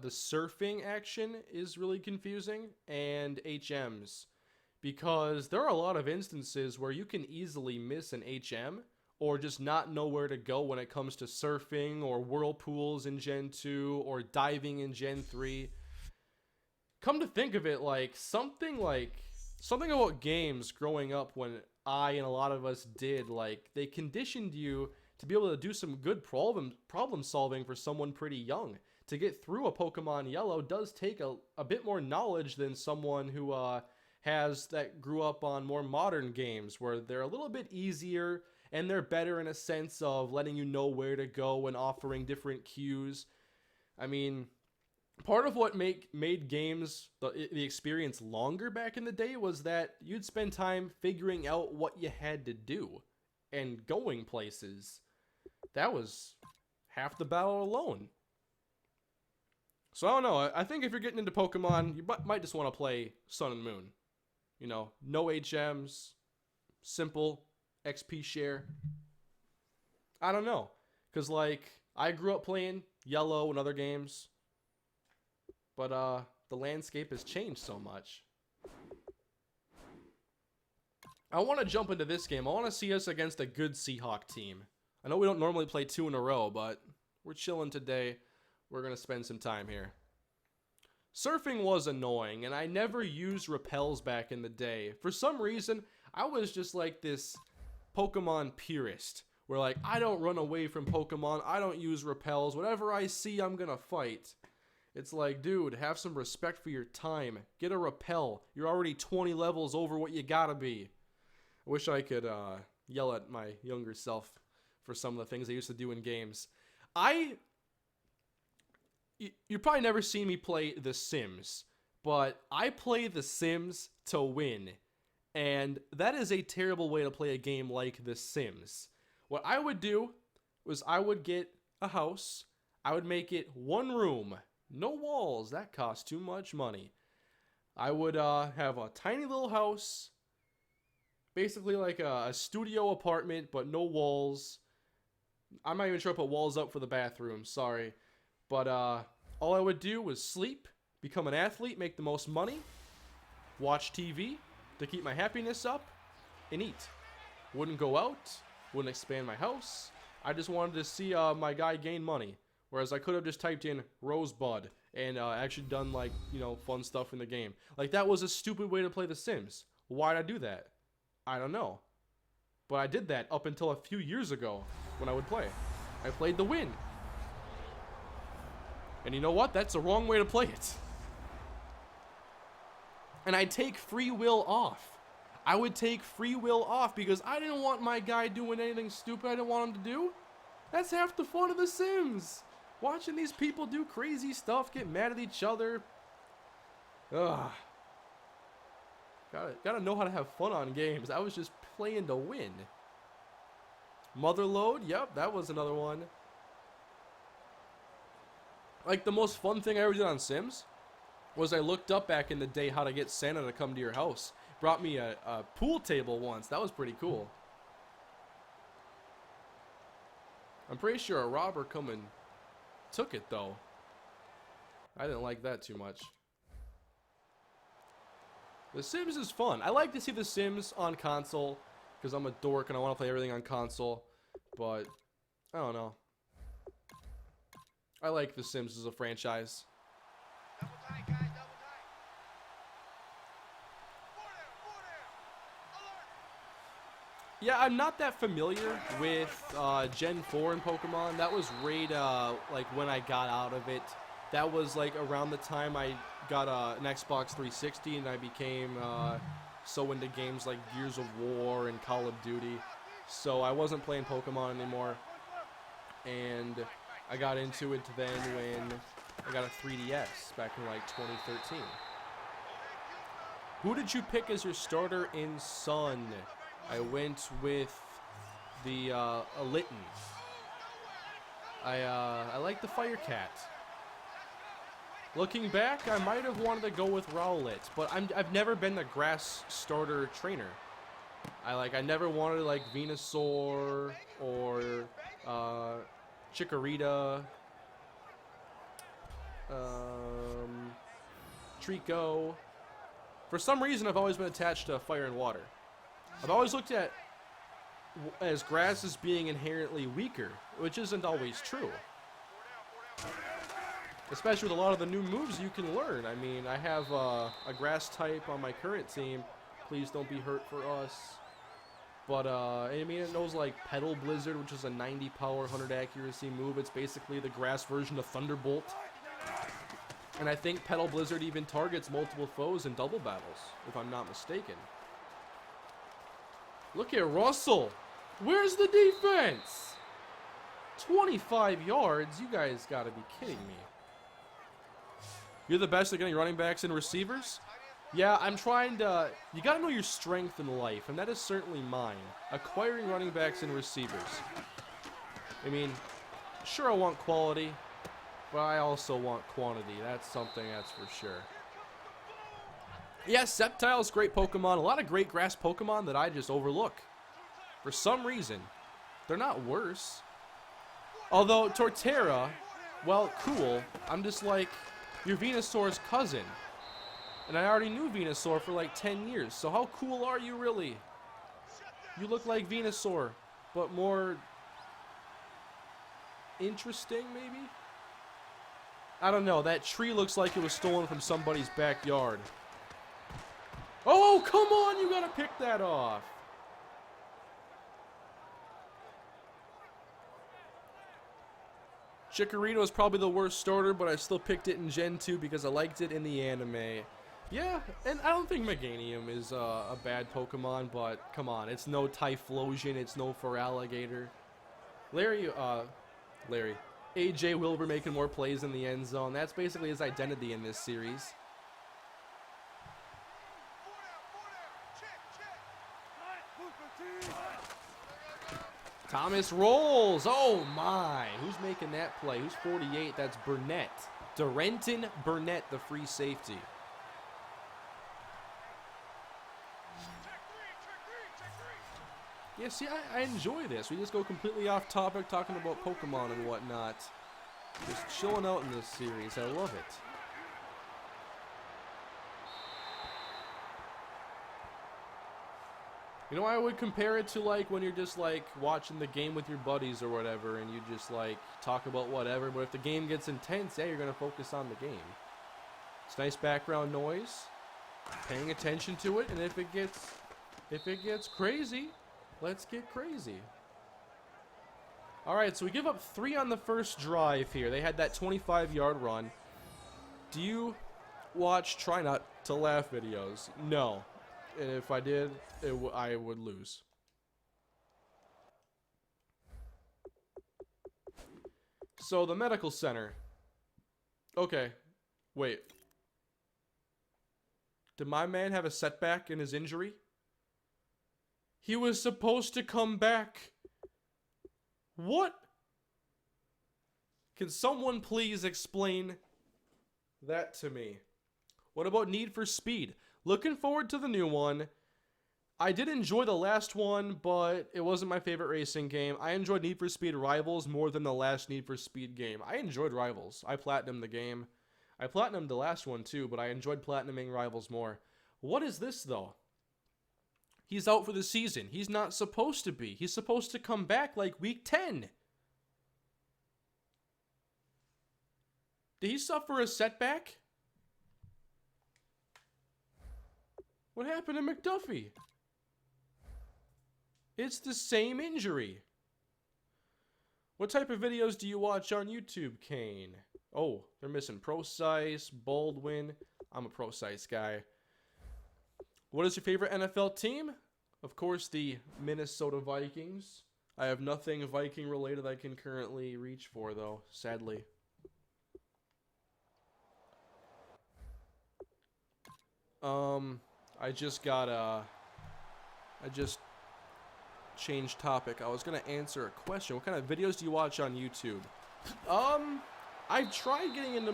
the surfing action is really confusing, and HMs, because there are a lot of instances where you can easily miss an HM or just not know where to go when it comes to surfing or whirlpools in Gen 2 or diving in Gen 3. Come to think of it, something about games growing up when I and a lot of us did, they conditioned you to be able to do some good problem solving for someone pretty young. To get through a Pokemon Yellow does take a bit more knowledge than someone who grew up on more modern games where they're a little bit easier and they're better in a sense of letting you know where to go and offering different cues. I mean, part of what made games, the experience longer back in the day was that you'd spend time figuring out what you had to do and going places. That was half the battle alone. So I don't know. I think if you're getting into Pokemon, you might just want to play Sun and Moon. You know, no HMs, simple XP share. I don't know. Because, I grew up playing Yellow and other games. But, the landscape has changed so much. I want to jump into this game. I want to see us against a good Seahawk team. I know we don't normally play 2 in a row, but we're chilling today. We're going to spend some time here. Surfing was annoying, and I never used repels back in the day. For some reason, I was just like this Pokemon purist, where I don't run away from Pokemon, I don't use repels, whatever I see, I'm going to fight. It's like, dude, have some respect for your time. Get a repel. You're already 20 levels over what you gotta be. I wish I could yell at my younger self for some of the things I used to do in games. You probably never seen me play The Sims, but I play The Sims to win. And that is a terrible way to play a game like The Sims. What I would do was I would get a house. I would make it one room. No walls. That costs too much money. I would have a tiny little house. Basically like a studio apartment, but no walls. I'm not even sure I put walls up for the bathroom. Sorry. But all I would do was sleep, become an athlete, make the most money, watch TV to keep my happiness up, and eat. Wouldn't go out, wouldn't expand my house. I just wanted to see my guy gain money. Whereas I could have just typed in Rosebud and actually done fun stuff in the game. That was a stupid way to play The Sims. Why'd I do that? I don't know. But I did that up until a few years ago when I would play. I played to win. And you know what? That's the wrong way to play it. And I'd take free will off. I would take free will off because I didn't want my guy doing anything stupid I didn't want him to do. That's half the fun of The Sims. Watching these people do crazy stuff, get mad at each other. Ugh. Gotta know how to have fun on games. I was just playing to win. Motherload, yep, that was another one. The most fun thing I ever did on Sims was I looked up back in the day how to get Santa to come to your house. Brought me a pool table once. That was pretty cool. I'm pretty sure a robber come and took it, though. I didn't like that too much. The Sims is fun. I like to see The Sims on console because I'm a dork and I want to play everything on console. But, I don't know. I like The Sims as a franchise. Double tight, guys, double tight. Alert. Yeah, I'm not that familiar with Gen 4 in Pokemon. That was right when I got out of it. That was around the time I got an Xbox 360 and I became so into games like Gears of War and Call of Duty. So I wasn't playing Pokemon anymore. And I got into it then when I got a 3DS back in 2013. Who did you pick as your starter in Sun? I went with the Litten. I like the Fire Cat. Looking back, I might have wanted to go with Rowlet, but I've never been the grass starter trainer. I never wanted Venusaur or Chikorita, Trico. For some reason, I've always been attached to fire and water. I've always looked at as grass as being inherently weaker, which isn't always true. Especially with a lot of the new moves you can learn. I mean, I have a grass type on my current team. Please don't be hurt for us. But, I mean, it knows, like, Pedal Blizzard, which is a 90 power, 100 accuracy move. It's basically the grass version of Thunderbolt. And I think Pedal Blizzard even targets multiple foes in double battles, if I'm not mistaken. Look at Russell. Where's the defense? 25 yards? You guys gotta be kidding me. You're the best at getting running backs and receivers? Yeah, I'm trying to... You gotta know your strength in life, and that is certainly mine. Acquiring running backs and receivers. I mean, sure I want quality, but I also want quantity. That's something that's for sure. Yeah, Sceptile's great Pokemon. A lot of great grass Pokemon that I just overlook. For some reason. They're not worse. Although, Torterra, well, cool. I'm just like... You're Venusaur's cousin. And I already knew Venusaur for like 10 years. So how cool are you really? You look like Venusaur, but more interesting maybe? I don't know. That tree looks like it was stolen from somebody's backyard. Oh, come on. You got to pick that off. Chikorito is probably the worst starter, but I still picked it in Gen 2 because I liked it in the anime. Yeah, and I don't think Meganium is a bad Pokemon, but come on, it's no Typhlosion, it's no Feraligatr. AJ Wilbur making more plays in the end zone. That's basically his identity in this series. Thomas rolls. Oh my. Who's making that play? Who's 48? That's Burnett. Durenton Burnett, the free safety. Yeah, see, I enjoy this. We just go completely off topic talking about Pokemon and whatnot. Just chilling out in this series. I love it. You know, I would compare it to like when you're just like watching the game with your buddies or whatever, and you just like talk about whatever, but if the game gets intense, yeah, you're gonna focus on the game. It's nice background noise, paying attention to it, and if it gets crazy, let's get crazy. Alright, so we give up 3 on the first drive here. They had that 25-yard run. Do you watch Try Not to Laugh videos? No. And if I did, I would lose. So, the medical center. Okay. Wait. Did my man have a setback in his injury? He was supposed to come back. What? Can someone please explain that to me? What about Need for Speed? Looking forward to the new one. I did enjoy the last one, but it wasn't my favorite racing game. I enjoyed Need for Speed Rivals more than the last Need for Speed game. I enjoyed Rivals. I platinumed the game. I platinumed the last one too, but I enjoyed platinuming Rivals more. What is this, though? He's out for the season. He's not supposed to be. He's supposed to come back like week 10. Did he suffer a setback? What happened to McDuffie? It's the same injury. What type of videos do you watch on YouTube, Kane? Oh, they're missing Procise, Baldwin. I'm a Procise guy. What is your favorite NFL team? Of course, the Minnesota Vikings. I have nothing Viking related I can currently reach for, though, sadly. I just changed topic. I was gonna answer a question. What kind of videos do you watch on YouTube? I've tried getting into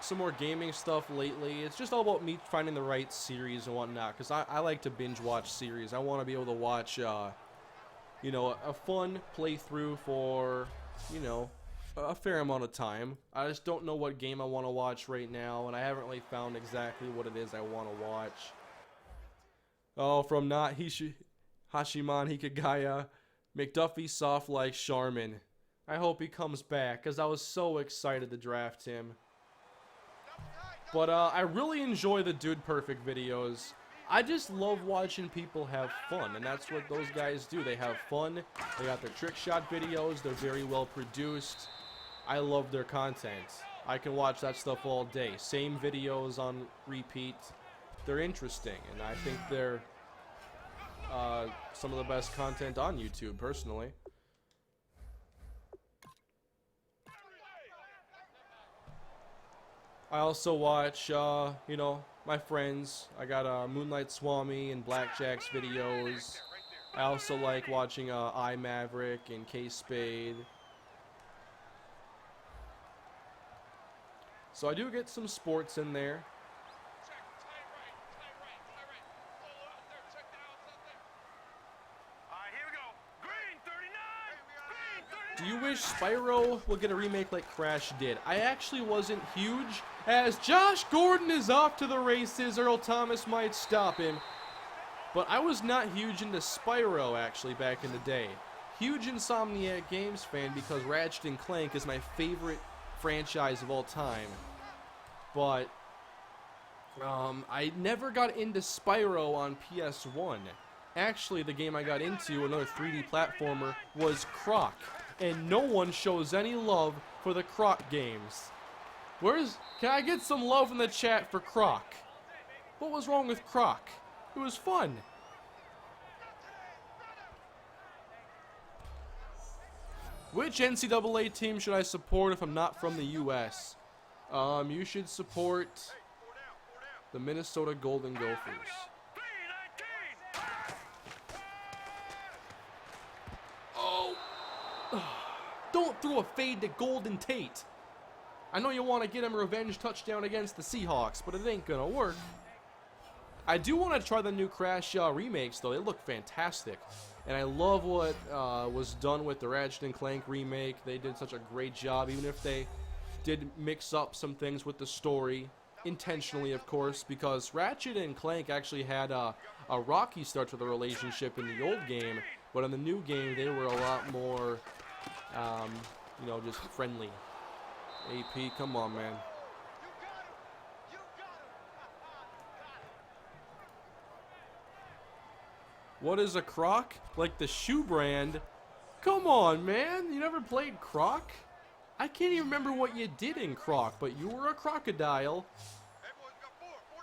some more gaming stuff lately. It's just all about me finding the right series and whatnot, because I like to binge watch series. I want to be able to watch, you know, a fun playthrough for, you know, a fair amount of time. I just don't know what game I want to watch right now, and I haven't really found exactly what it is I want to watch. Oh, from not Hashiman Hikagaya. McDuffie soft like Charmin. I hope he comes back because I was so excited to draft him. But I really enjoy the Dude Perfect videos. I just love watching people have fun, and that's what those guys do. They have fun. They got their trick shot videos. They're very well produced. I love their content. I can watch that stuff all day. Same videos on repeat. They're interesting, and I think they're some of the best content on YouTube, personally. I also watch, you know, my friends. I got Moonlight Swami and Blackjack's videos. I also like watching iMaverick and K-Spade. So I do get some sports in there. Do you wish Spyro would get a remake like Crash did? I actually wasn't huge, as Josh Gordon is off to the races. Earl Thomas might stop him. But I was not huge into Spyro, actually, back in the day. Huge Insomniac Games fan because Ratchet and Clank is my favorite franchise of all time. But I never got into Spyro on PS1. Actually, the game I got into, another 3D platformer, was Croc. And no one shows any love for the Croc games. Can I get some love in the chat for Croc? What was wrong with Croc? It was fun. Which NCAA team should I support if I'm not from the US? You should support the Minnesota Golden Gophers. Don't throw a fade to Golden Tate. I know you want to get him a revenge touchdown against the Seahawks, but it ain't gonna work. I do want to try the new Crash remakes, though. They look fantastic. And I love what was done with the Ratchet and Clank remake. They did such a great job, even if they did mix up some things with the story. Intentionally, of course, because Ratchet and Clank actually had a rocky start to the relationship in the old game. But in the new game, they were a lot more, you know, just friendly. AP, come on, man. What is a Croc? Like the shoe brand? Come on, man. You never played Croc? I can't even remember what you did in Croc, but you were a crocodile.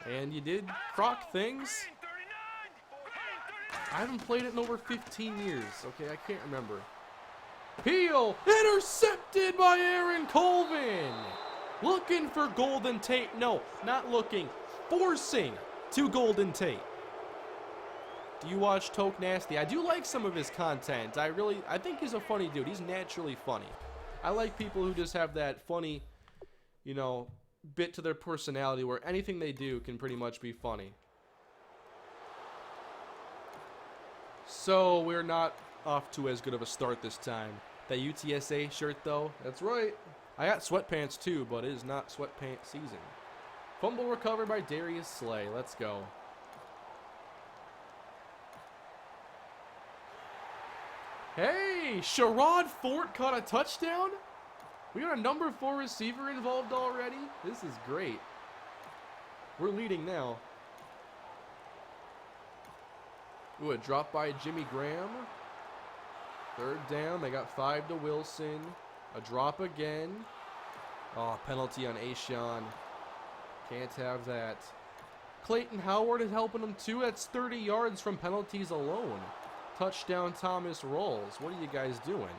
And you did Croc things. I haven't played it in over 15 years. Okay, I can't remember. Peel intercepted by Aaron Colvin. Looking for Golden Tate. No, not looking. Forcing to Golden Tate. Do you watch Toke Nasty? I do like some of his content. I think he's a funny dude. He's naturally funny. I like people who just have that funny, you know, bit to their personality where anything they do can pretty much be funny. So we're not off to as good of a start this time. That UTSA shirt, though, that's right. I got sweatpants too, but it is not sweatpants season. Fumble recovered by Darius Slay. Let's go. Hey, Sherrod Fort caught a touchdown? We got a number 4 receiver involved already? This is great. We're leading now. Ooh, a drop by Jimmy Graham. Third down. They got 5 to Wilson. A drop again. Oh, penalty on Ashawn. Can't have that. Clayton Howard is helping them too. That's 30 yards from penalties alone. Touchdown Thomas Rawls. What are you guys doing?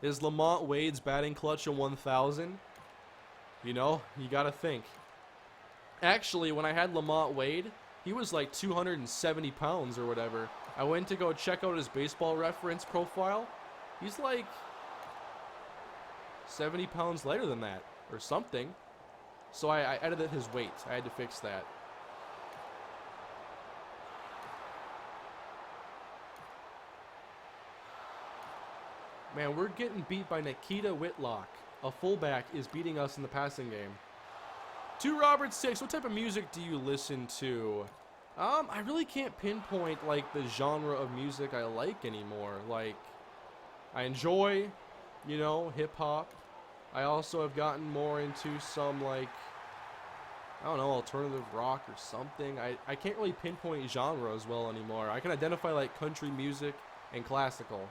Is Lamont Wade's batting clutch a 1,000? You know, you gotta think. Actually, when I had Lamont Wade, he was like 270 pounds or whatever. I went to go check out his baseball reference profile. He's like 70 pounds lighter than that or something. So I edited his weight. I had to fix that. Man, we're getting beat by Nikita Whitlock. A fullback is beating us in the passing game. To Robert 6, what type of music do you listen to? I really can't pinpoint like the genre of music I like anymore. Like, I enjoy, you know, hip hop. I also have gotten more into some like, I don't know, alternative rock or something. I can't really pinpoint genre as well anymore. I can identify like country music and classical.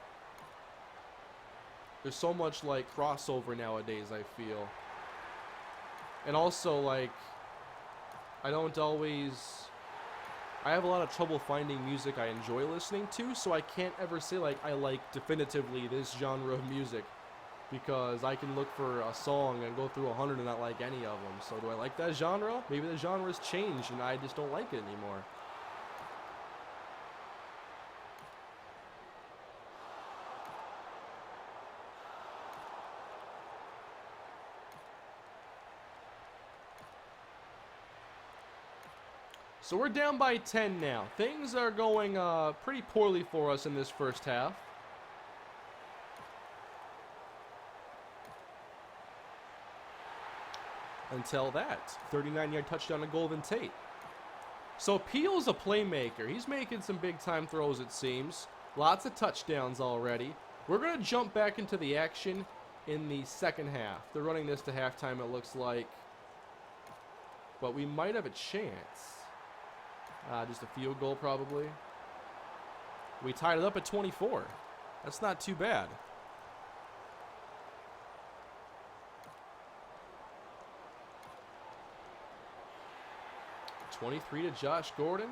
There's so much like crossover nowadays, I feel. And also like, I have a lot of trouble finding music I enjoy listening to, so I can't ever say like I like definitively this genre of music, because I can look for a song and go through 100 and not like any of them. So do I like that genre? Maybe the genre's changed and I just don't like it anymore. So we're down by 10 now. Things are going pretty poorly for us in this first half. Until that 39-yard touchdown to Golden Tate. So Peel's a playmaker. He's making some big-time throws, it seems. Lots of touchdowns already. We're going to jump back into the action in the second half. They're running this to halftime, it looks like. But we might have a chance. Just a field goal, probably. We tied it up at 24. That's not too bad. $23 to Josh Gordon.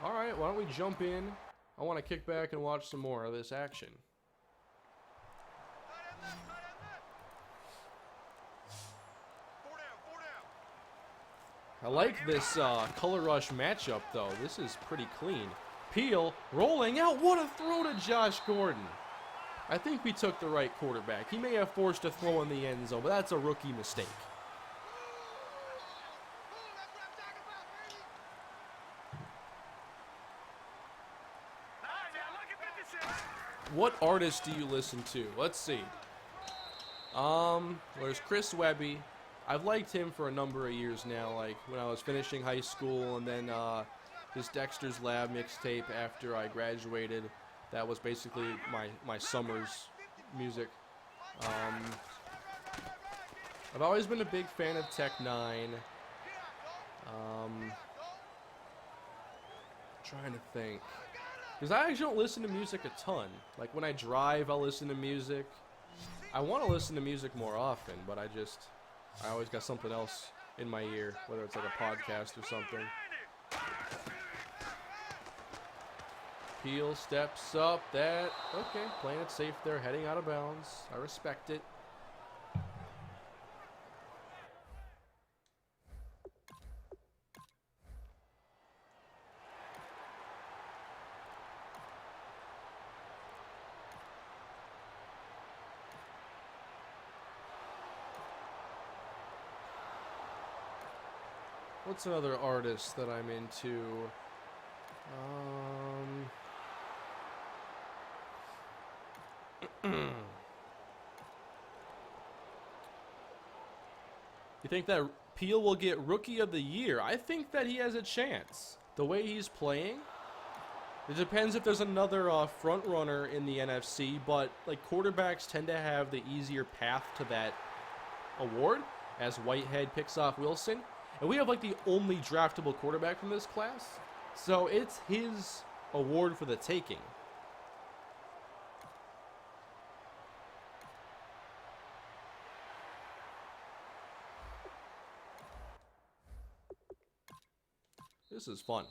All right, why don't we jump in? I want to kick back and watch some more of this action. I like this color rush matchup, though. This is pretty clean. Peel rolling out. What a throw to Josh Gordon. I think we took the right quarterback. He may have forced a throw in the end zone, but that's a rookie mistake. What artist do you listen to? Let's see. There's Chris Webby. I've liked him for a number of years now, like when I was finishing high school, and then his Dexter's Lab mixtape after I graduated. That was basically my summer's music. I've always been a big fan of Tech 9. Trying to think. Because I actually don't listen to music a ton. Like when I drive, I'll listen to music. I want to listen to music more often, but I always got something else in my ear, whether it's like a podcast or something. Peel steps up. Okay, playing it safe there, heading out of bounds. I respect it. What's another artist that I'm into? You think that Peel will get Rookie of the Year? I think that he has a chance. The way he's playing. It depends if there's another front runner in the NFC, but like quarterbacks tend to have the easier path to that award, as Whitehead picks off Wilson. And we have like the only draftable quarterback from this class. So it's his award for the taking. This is fun.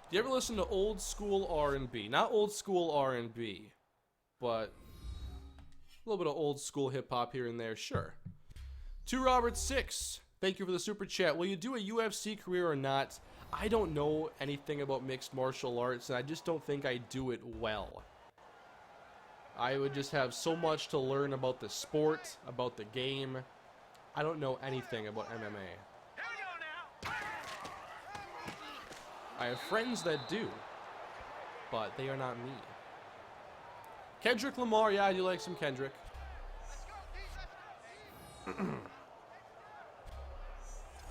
Do you ever listen to old school R&B? Not old school R&B, but a little bit of old school hip hop here and there, sure. 2 Robert 6. Thank you for the super chat. Will you do a UFC career or not? I don't know anything about mixed martial arts, and I just don't think I do it well. I would just have so much to learn about the sport, about the game. I don't know anything about MMA. I have friends that do, but they are not me. Kendrick Lamar, yeah, I do like some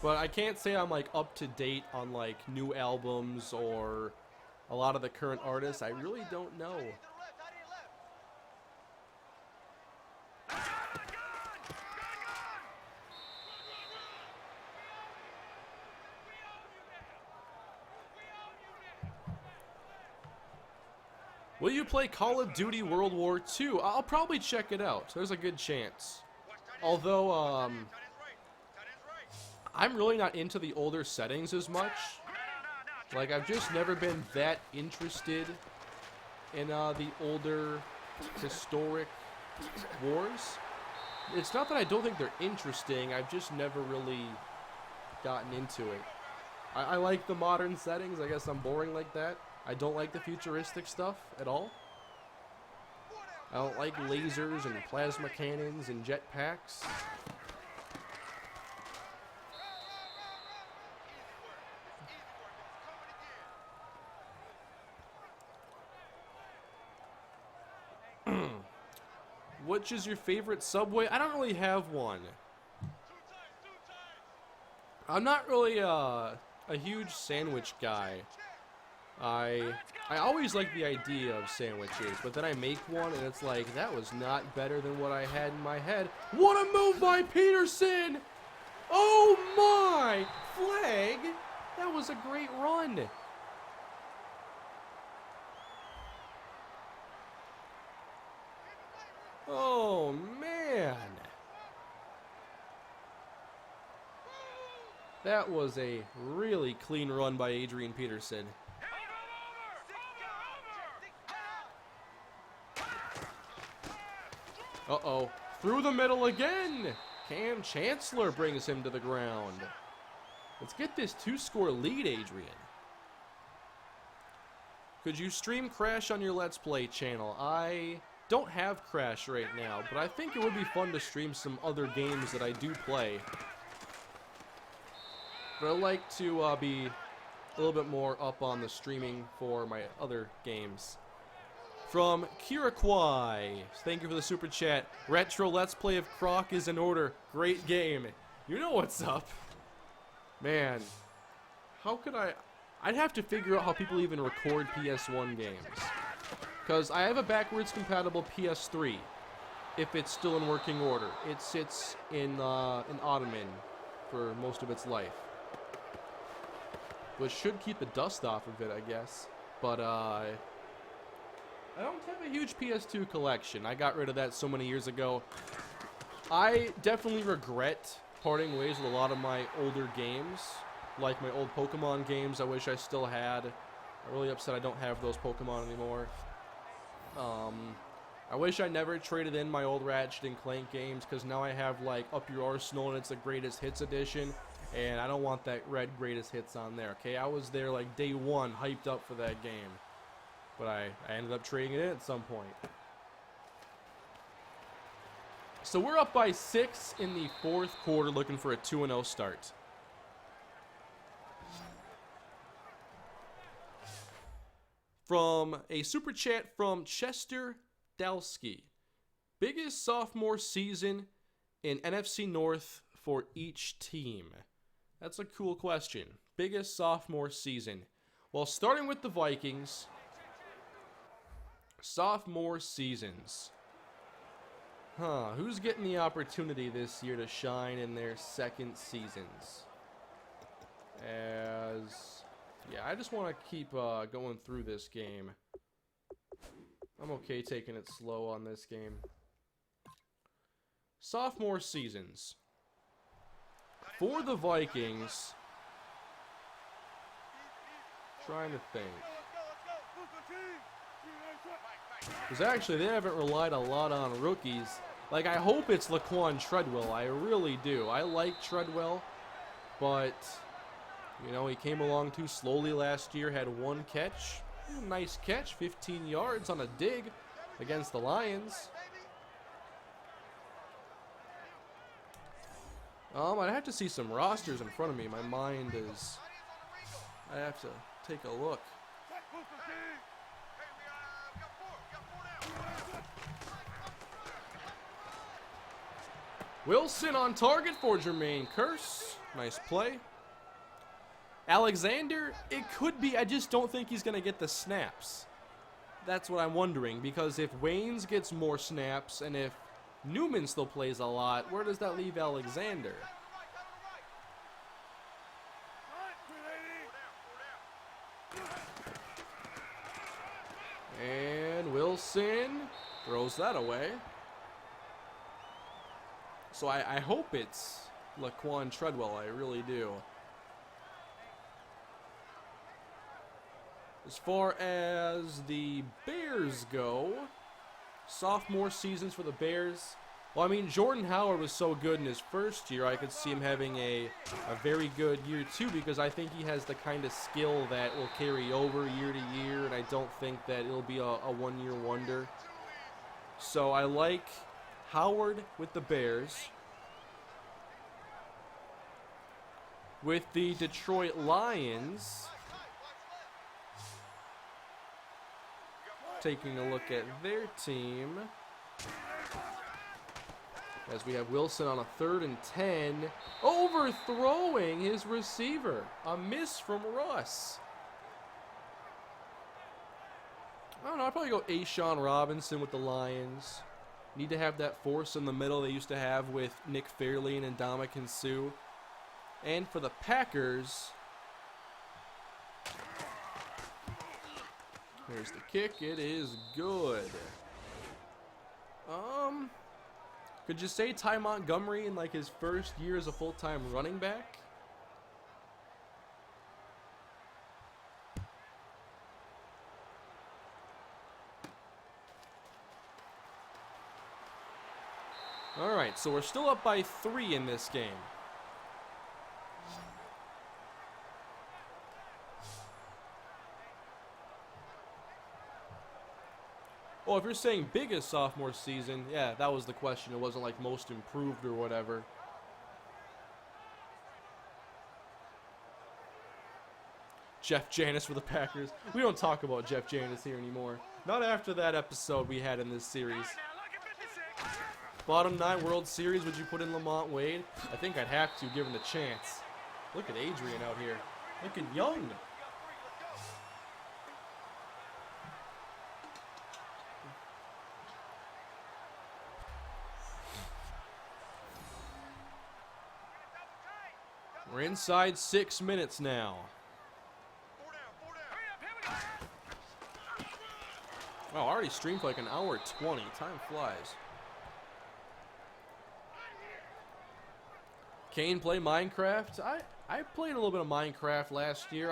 But I can't say I'm like up to date on like new albums or a lot of the current artists. I really don't know. Will you play Call of Duty World War II? I'll probably check it out. There's a good chance. Although, I'm really not into the older settings as much. Like, I've just never been that interested in the older historic wars. It's not that I don't think they're interesting. I've just never really gotten into it. I like the modern settings. I guess I'm boring like that. I don't like the futuristic stuff at all. I don't like lasers and plasma cannons and jetpacks. Which is your favorite Subway? I don't really have one. I'm not really a huge sandwich guy. I always like the idea of sandwiches, but then I make one and it's like, that was not better than what I had in my head. What a move by Peterson! Oh my! Flag! That was a great run. Oh man! That was a really clean run by Adrian Peterson. Uh-oh. Through the middle again! Cam Chancellor brings him to the ground. Let's get this 2-score lead, Adrian. Could you stream Crash on your Let's Play channel? I don't have Crash right now, but I think it would be fun to stream some other games that I do play. But I like to be a little bit more up on the streaming for my other games. From Kirakwai, thank you for the super chat. Retro Let's Play of Croc is in order. Great game. You know what's up. Man, how could I'd have to figure out how people even record PS1 games. Because I have a backwards compatible PS3, if it's still in working order. It sits in an ottoman for most of its life. Which should keep the dust off of it, I guess. But, I don't have a huge PS2 collection. I got rid of that so many years ago. I definitely regret parting ways with a lot of my older games. Like my old Pokemon games I wish I still had. I'm really upset I don't have those Pokemon anymore. I wish I never traded in my old Ratchet and Clank games, because now I have like Up Your Arsenal and it's the Greatest Hits edition. And I don't want that red Greatest Hits on there, okay? I was there like day one, hyped up for that game. But I ended up trading it in at some point. So we're up by 6 in the fourth quarter, looking for a 2-0 start. From a super chat from Chester Dalsky. Biggest sophomore season in NFC North for each team? That's a cool question. Biggest sophomore season. Well, starting with the Vikings. Sophomore seasons. Who's getting the opportunity this year to shine in their second seasons? Yeah, I just want to keep going through this game. I'm okay taking it slow on this game. Sophomore seasons. For the Vikings. Trying to think. Because actually, they haven't relied a lot on rookies. Like, I hope it's Laquan Treadwell. I really do. I like Treadwell. But, you know, he came along too slowly last year. Had one catch. Nice catch. 15 yards on a dig against the Lions. I'd have to see some rosters in front of me. My mind is... I have to take a look. Wilson on target for Jermaine Kearse. Nice play. Alexander, it could be. I just don't think he's going to get the snaps. That's what I'm wondering, because if Waynes gets more snaps and if Newman still plays a lot, where does that leave Alexander? And Wilson throws that away. So I hope it's Laquan Treadwell. I really do. As far as the Bears go, sophomore seasons for the Bears. Well, I mean, Jordan Howard was so good in his first year, I could see him having a very good year too, because I think he has the kind of skill that will carry over year to year, and I don't think that it'll be a one-year wonder. So I like Howard with the Bears. With the Detroit Lions, taking a look at their team, as we have Wilson on a 3rd and 10, overthrowing his receiver. A miss from Russ. I don't know, I'd probably go Ashawn Robinson with the Lions. Need to have that force in the middle they used to have with Nick Fairley and Ndamukong Suh. And for the Packers, here's the kick. It is good. Could you say Ty Montgomery in like his first year as a full-time running back? All right, so we're still up by 3 in this game. Oh, if you're saying biggest sophomore season, yeah, that was the question. It wasn't like most improved or whatever. Jeff Janis for the Packers. We don't talk about Jeff Janis here anymore. Not after that episode we had in this series. Bottom 9 World Series, would you put in Lamont Wade? I think I'd have to, given the chance. Look at Adrian out here. Looking young. We're inside 6 minutes now. Wow, already streamed for like an hour 20. Time flies. Kane play Minecraft? I played a little bit of Minecraft last year.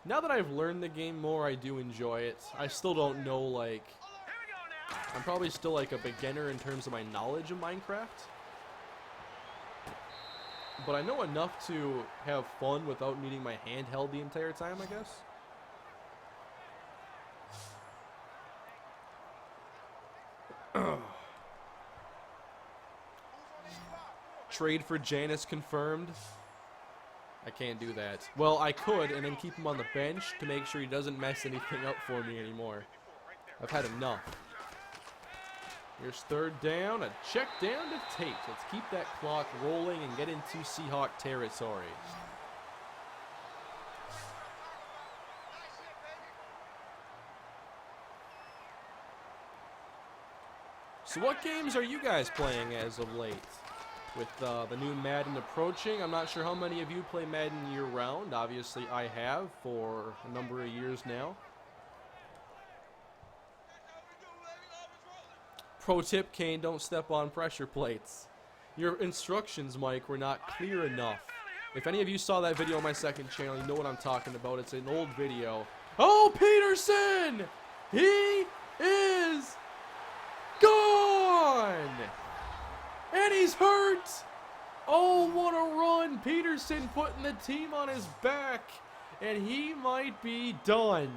Now that I've learned the game more, I do enjoy it. I still don't know, like, I'm probably still like a beginner in terms of my knowledge of Minecraft. But I know enough to have fun without needing my handheld the entire time, I guess. Trade for Janis confirmed. I can't do that. Well, I could, and then keep him on the bench to make sure he doesn't mess anything up for me anymore. I've had enough. Here's 3rd down, a check down to Tate. Let's keep that clock rolling and get into Seahawk territory. So what games are you guys playing as of late? With the new Madden approaching, I'm not sure how many of you play Madden year-round. Obviously, I have for a number of years now. Pro tip, Kane, don't step on pressure plates. Your instructions, Mike, were not clear enough. If any of you saw that video on my second channel, you know what I'm talking about. It's an old video. Oh, Peterson! He is gone! And he's hurt! Oh, what a run! Peterson putting the team on his back. And he might be done.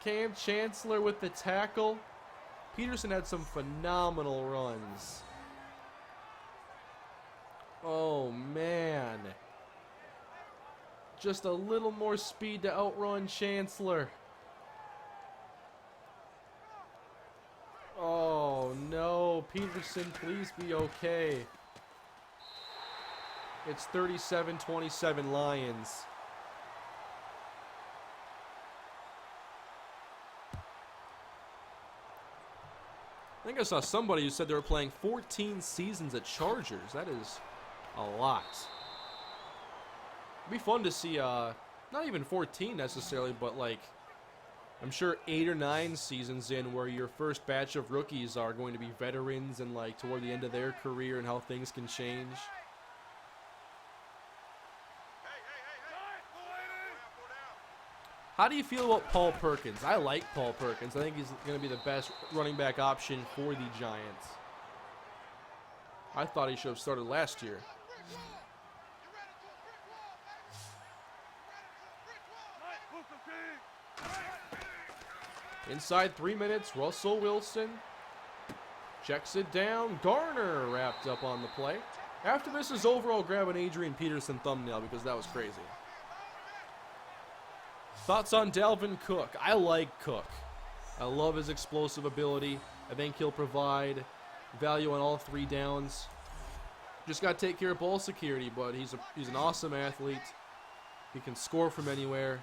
Cam Chancellor with the tackle. Peterson had some phenomenal runs. Oh, man. Just a little more speed to outrun Chancellor. Oh, no. Peterson, please be okay. It's 37-27 Lions. I think I saw somebody who said they were playing 14 seasons at Chargers. That is a lot. It'd be fun to see, not even 14 necessarily, but like, I'm sure 8 or 9 seasons in where your first batch of rookies are going to be veterans and like toward the end of their career and how things can change. How do you feel about Paul Perkins? I like Paul Perkins. I think he's going to be the best running back option for the Giants. I thought he should have started last year. Inside 3 minutes, Russell Wilson checks it down. Garner wrapped up on the play. After this is over, I'll grab an Adrian Peterson thumbnail because that was crazy. Thoughts on Dalvin Cook? I like Cook. I love his explosive ability. I think he'll provide value on all 3 downs. Just got to take care of ball security, but he's an awesome athlete. He can score from anywhere.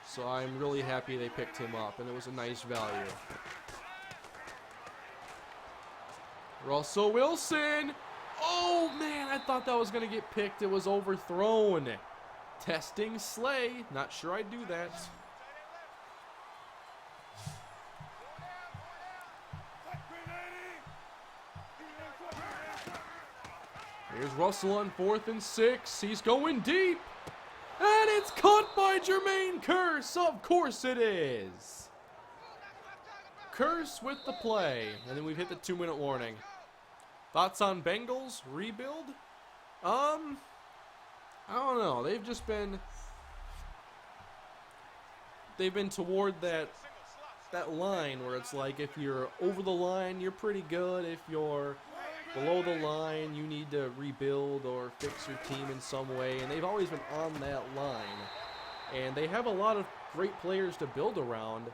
So I'm really happy they picked him up, and it was a nice value. Russell Wilson. Oh, man, I thought that was going to get picked. It was overthrown. Testing Slay. Not sure I'd do that. Here's Russell on 4th and 6. He's going deep. And it's caught by Jermaine Kearse. Of course it is. Kearse with the play. And then we've hit the 2-minute warning. Thoughts on Bengals rebuild? I don't know. They've been toward that line where it's like if you're over the line, you're pretty good. If you're below the line, you need to rebuild or fix your team in some way. And they've always been on that line. And they have a lot of great players to build around.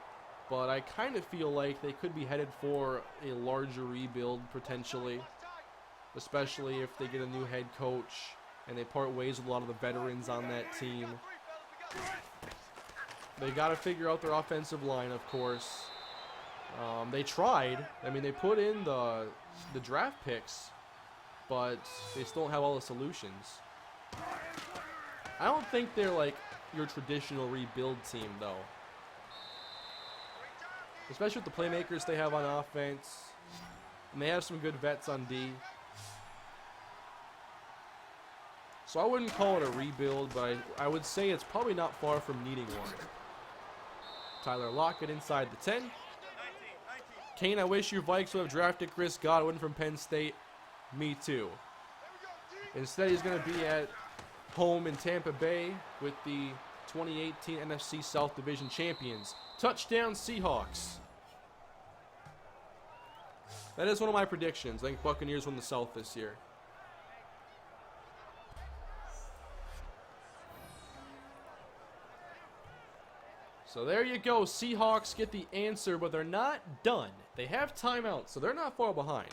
But I kind of feel like they could be headed for a larger rebuild potentially. Especially if they get a new head coach and they part ways with a lot of the veterans on that team. They got to figure out their offensive line, of course. They tried. I mean, they put in the draft picks, but they still don't have all the solutions. I don't think they're like your traditional rebuild team, though. Especially with the playmakers they have on offense. And they have some good vets on D. So I wouldn't call it a rebuild, but I would say it's probably not far from needing one. Tyler Lockett inside the 10. Kane, I wish you Vikes would have drafted Chris Godwin from Penn State. Me too. Instead, he's going to be at home in Tampa Bay with the 2018 NFC South Division champions. Touchdown Seahawks. That is one of my predictions. I think Buccaneers win the South this year. So there you go. Seahawks get the answer, but they're not done. They have timeouts, so they're not far behind.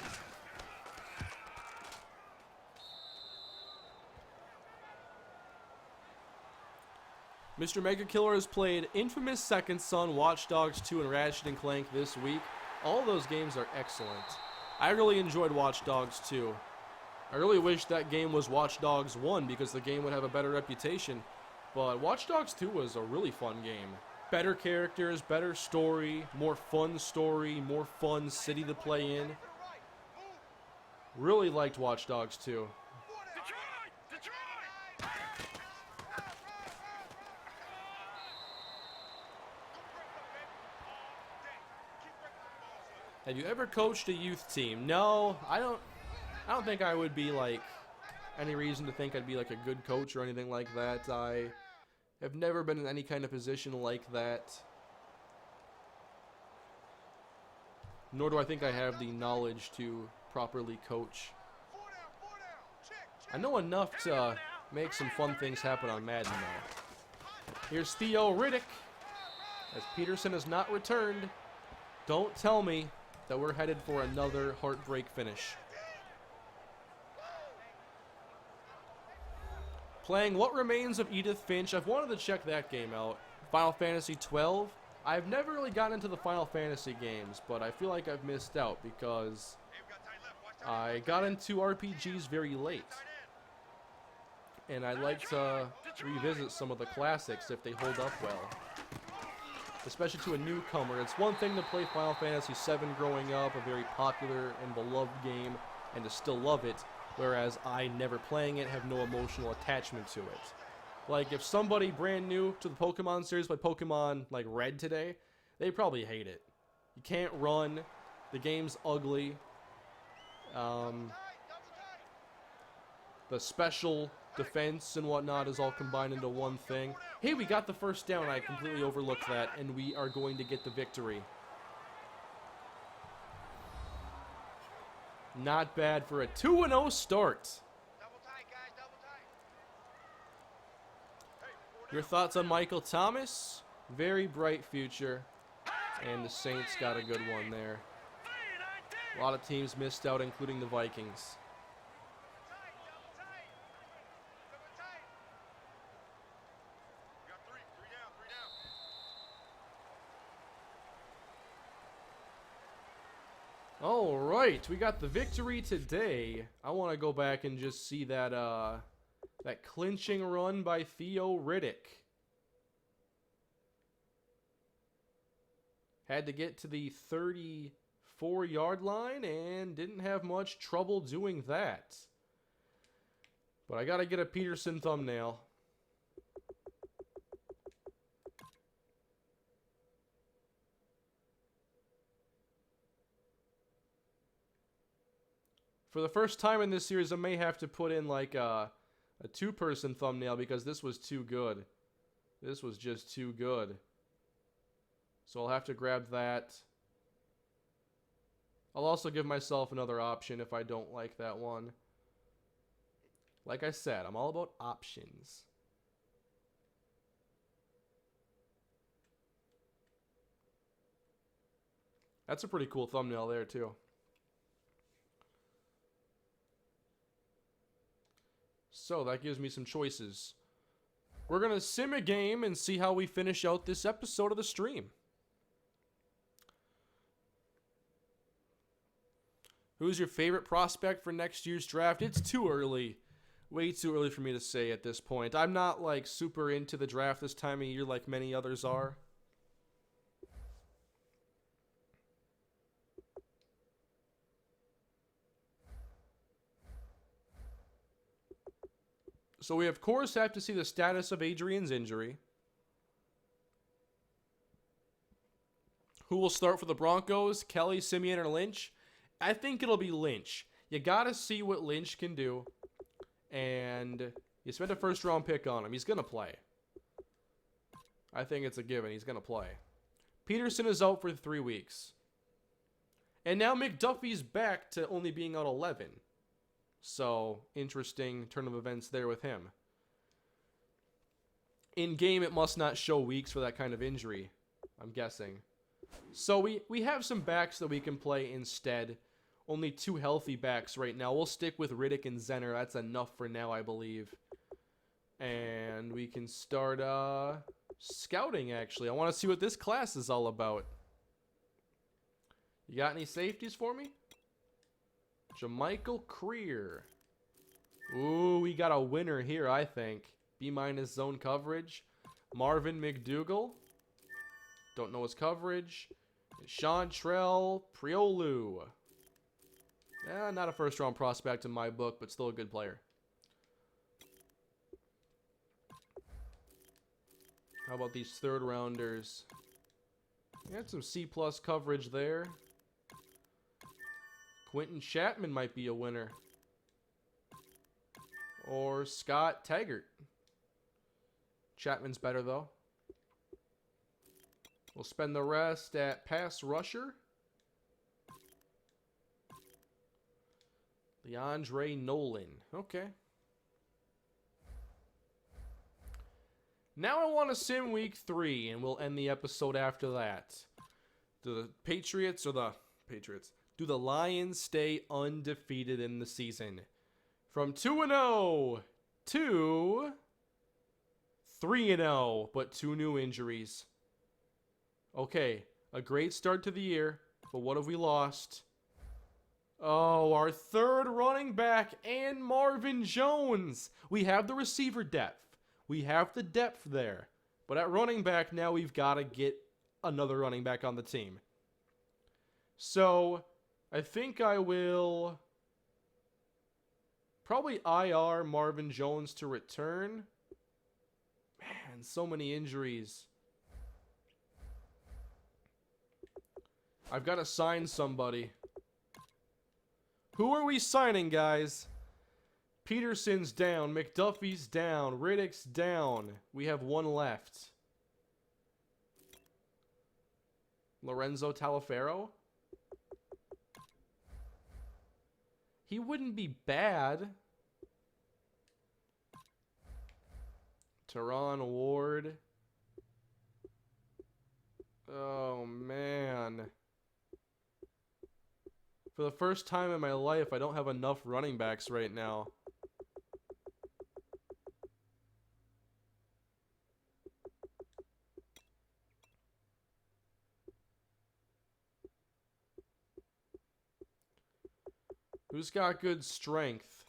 Mr. Mega Killer has played Infamous Second Son, Watch Dogs 2, and Ratchet & Clank this week. All of those games are excellent. I really enjoyed Watch Dogs 2. I really wish that game was Watch Dogs 1 because the game would have a better reputation. But Watch Dogs 2 was a really fun game. Better characters, better story, more fun city to play in. Really liked Watch Dogs 2. Have you ever coached a youth team? No, I don't think I would be like any reason to think I'd be like a good coach or anything like that. I have never been in any kind of position like that. Nor do I think I have the knowledge to properly coach. I know enough to make some fun things happen on Madden though. Here's Theo Riddick as Peterson has not returned. Don't tell me that we're headed for another heartbreak finish. Playing What Remains of Edith Finch. I've wanted to check that game out. Final Fantasy 12. I've never really gotten into the Final Fantasy games, but I feel like I've missed out because I got into RPGs very late. And I'd like to revisit some of the classics if they hold up well. Especially to a newcomer. It's one thing to play Final Fantasy VII growing up, a very popular and beloved game, and to still love it, whereas I, never playing it, have no emotional attachment to it. Like, if somebody brand new to the Pokemon series played Pokemon, like, Red today, they probably hate it. You can't run. The game's ugly. The special defense and whatnot is all combined into one thing. Hey, we got the first down. I completely overlooked that, and we are going to get the victory. Not bad for a 2-0 start. Double tight, guys, double tight. Your thoughts on Michael Thomas? Very bright future. And the Saints got a good one there. A lot of teams missed out, including the Vikings. Double tight. Double tight. We got three down, three down. All right, we got the victory today. I want to go back and just see that that clinching run by Theo Riddick. Had to get to the 34-yard line and didn't have much trouble doing that. But I got to get a Peterson thumbnail. For the first time in this series, I may have to put in like a two-person thumbnail because this was too good. This was just too good. So I'll have to grab that. I'll also give myself another option if I don't like that one. Like I said, I'm all about options. That's a pretty cool thumbnail there, too. So that gives me some choices. We're going to sim a game and see how we finish out this episode of the stream. Who's your favorite prospect for next year's draft? It's too early. Way too early for me to say at this point. I'm not like super into the draft this time of year like many others are. So we, of course, have to see the status of Adrian's injury. Who will start for the Broncos? Kelly, Simeon, or Lynch? I think it'll be Lynch. You got to see what Lynch can do. And you spent a first-round pick on him. He's going to play. I think it's a given. He's going to play. Peterson is out for 3 weeks. And now McDuffie's back to only being out 11. So, interesting turn of events there with him. In game, it must not show weeks for that kind of injury, I'm guessing. So, we have some backs that we can play instead. Only 2 healthy backs right now. We'll stick with Riddick and Zenner. That's enough for now, I believe. And we can start scouting, actually. I want to see what this class is all about. You got any safeties for me? Jamichael Creer. Ooh, we got a winner here, I think. B- zone coverage. Marvin McDougal. Don't know his coverage. Chantrell Priolu. Not a first-round prospect in my book, but still a good player. How about these third-rounders? Got some C-plus coverage there. Quentin Chapman might be a winner. Or Scott Taggart. Chapman's better, though. We'll spend the rest at pass rusher. DeAndre Nolan. Okay. Now I want to sim week 3, and we'll end the episode after that. The Patriots, or the Patriots. Do the Lions stay undefeated in the season? From 2-0 to 3-0, but 2 new injuries. Okay, a great start to the year, but what have we lost? Oh, our third running back and Marvin Jones. We have the receiver depth. We have the depth there. But at running back now, we've got to get another running back on the team. So, I think I will probably IR Marvin Jones to return. Man, so many injuries. I've got to sign somebody. Who are we signing, guys? Peterson's down. McDuffie's down. Riddick's down. We have one left. Lorenzo Taliaferro? He wouldn't be bad. Teron Ward. Oh, man. For the first time in my life, I don't have enough running backs right now. Who's got good strength?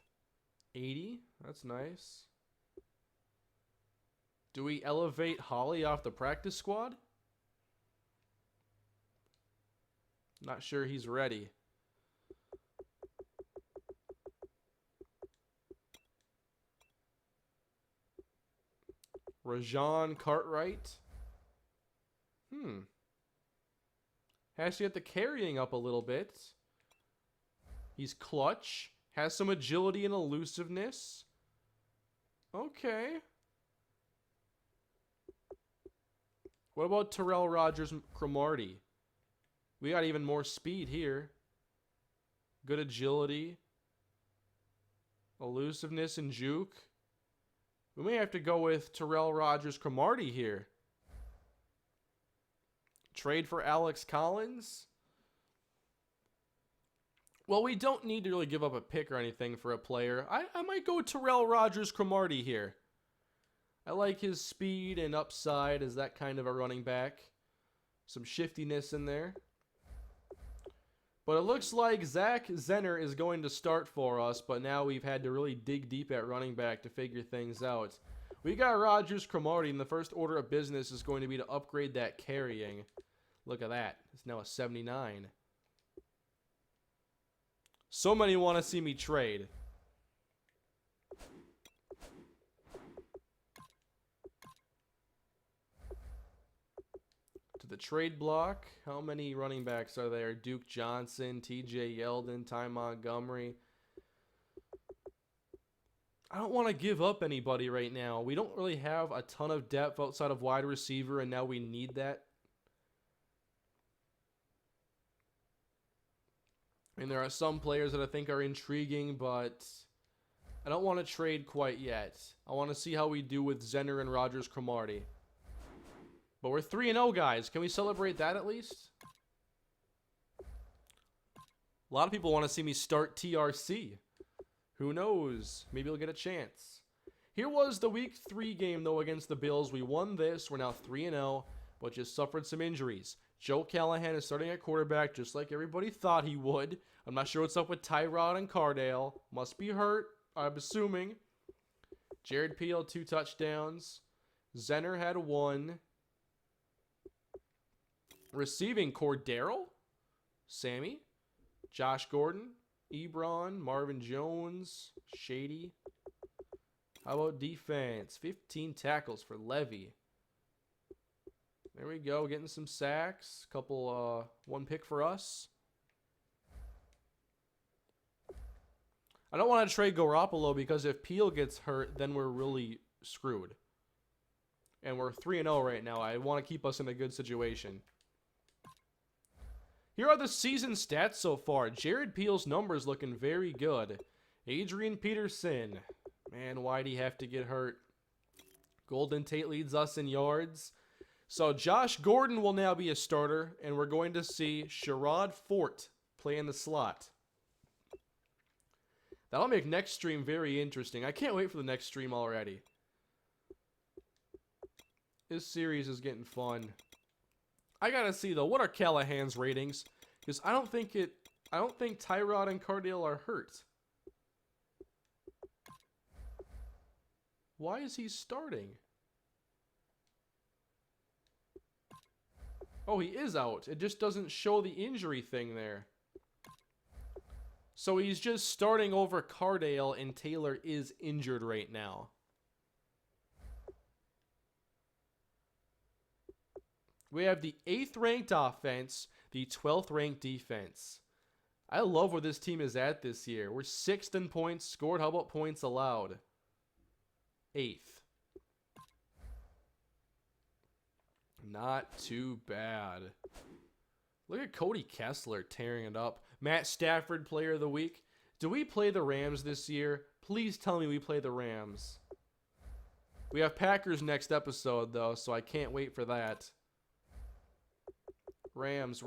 80? That's nice. Do we elevate Holly off the practice squad? Not sure he's ready. Rajon Cartwright. Has to get the carrying up a little bit. He's clutch. Has some agility and elusiveness. Okay. What about Terrell Rogers-Cromartie? We got even more speed here. Good agility. Elusiveness and juke. We may have to go with Terrell Rogers-Cromartie here. Trade for Alex Collins? Well, we don't need to really give up a pick or anything for a player. I might go Terrell Rogers-Cromartie here. I like his speed and upside as that kind of a running back. Some shiftiness in there. But it looks like Zach Zenner is going to start for us, but now we've had to really dig deep at running back to figure things out. We got Rogers-Cromartie, and the first order of business is going to be to upgrade that carrying. Look at that. It's now a 79. So many want to see me trade. To the trade block. How many running backs are there? Duke Johnson, TJ Yeldon, Ty Montgomery. I don't want to give up anybody right now. We don't really have a ton of depth outside of wide receiver, and now we need that. And there are some players that I think are intriguing, but I don't want to trade quite yet. I want to see how we do with Zenner and Rogers-Cromartie. But we're 3-0, guys. Can we celebrate that at least? A lot of people want to see me start TRC. Who knows? Maybe we'll get a chance. Here was the Week 3 game, though, against the Bills. We won this. We're now 3-0, but just suffered some injuries. Joe Callahan is starting at quarterback just like everybody thought he would. I'm not sure what's up with Tyrod and Cardale. Must be hurt, I'm assuming. Jared Peel, 2 touchdowns. Zenner had 1. Receiving Cordero, Sammy, Josh Gordon, Ebron, Marvin Jones, Shady. How about defense? 15 tackles for Levy. There we go, getting some sacks. Couple, 1 pick for us. I don't want to trade Garoppolo because if Peel gets hurt, then we're really screwed. And we're 3-0 right now. I want to keep us in a good situation. Here are the season stats so far. Jared Peel's numbers looking very good. Adrian Peterson. Man, why'd he have to get hurt? Golden Tate leads us in yards. So Josh Gordon will now be a starter, and we're going to see Sherrod Fort play in the slot. That'll make next stream very interesting. I can't wait for the next stream already. This series is getting fun. I gotta see though, what are Callahan's ratings? Because I don't think Tyrod and Cardale are hurt. Why is he starting? Oh, he is out. It just doesn't show the injury thing there. So he's just starting over Cardale, and Taylor is injured right now. We have the 8th ranked offense, the 12th ranked defense. I love where this team is at this year. We're 6th in points scored. How about points allowed? 8th. Not too bad. Look at Cody Kessler tearing it up. Matt Stafford, player of the week. Do we play the Rams this year? Please tell me we play the Rams. We have Packers next episode, though, so I can't wait for that. Rams.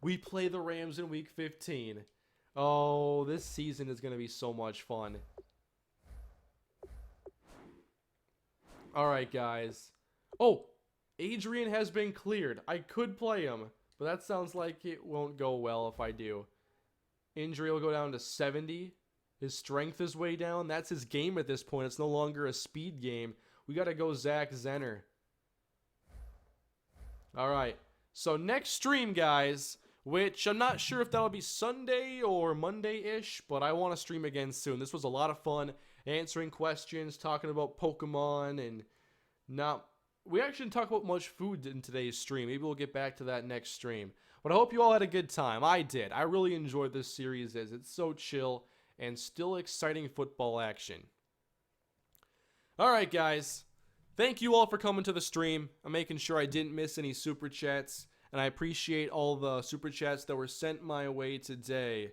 We play the Rams in week 15. Oh, this season is going to be so much fun. All right, guys. Oh, Adrian has been cleared. I could play him, but that sounds like it won't go well if I do. Injury will go down to 70. His strength is way down. That's his game at this point. It's no longer a speed game. We got to go Zach Zenner. All right. So next stream, guys, which I'm not sure if that'll be Sunday or Monday-ish, but I want to stream again soon. This was a lot of fun, answering questions, talking about Pokemon, and we actually didn't talk about much food in today's stream. Maybe we'll get back to that next stream. But I hope you all had a good time. I did. I really enjoyed this series as it's so chill and still exciting football action. All right, guys. Thank you all for coming to the stream. I'm making sure I didn't miss any super chats, and I appreciate all the super chats that were sent my way today.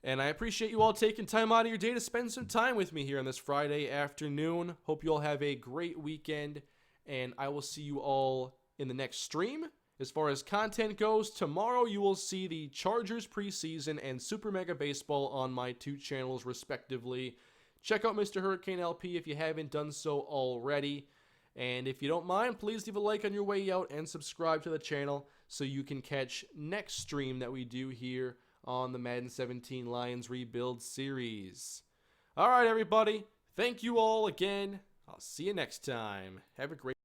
And I appreciate you all taking time out of your day to spend some time with me here on this Friday afternoon. Hope you all have a great weekend, and I will see you all in the next stream. As far as content goes, tomorrow you will see the Chargers preseason and Super Mega Baseball on my 2 channels respectively. Check out MrHurriicane LP if you haven't done so already. And if you don't mind, please leave a like on your way out and subscribe to the channel so you can catch next stream that we do here on the Madden 17 Lions Rebuild series. All right, everybody. Thank you all again. I'll see you next time. Have a great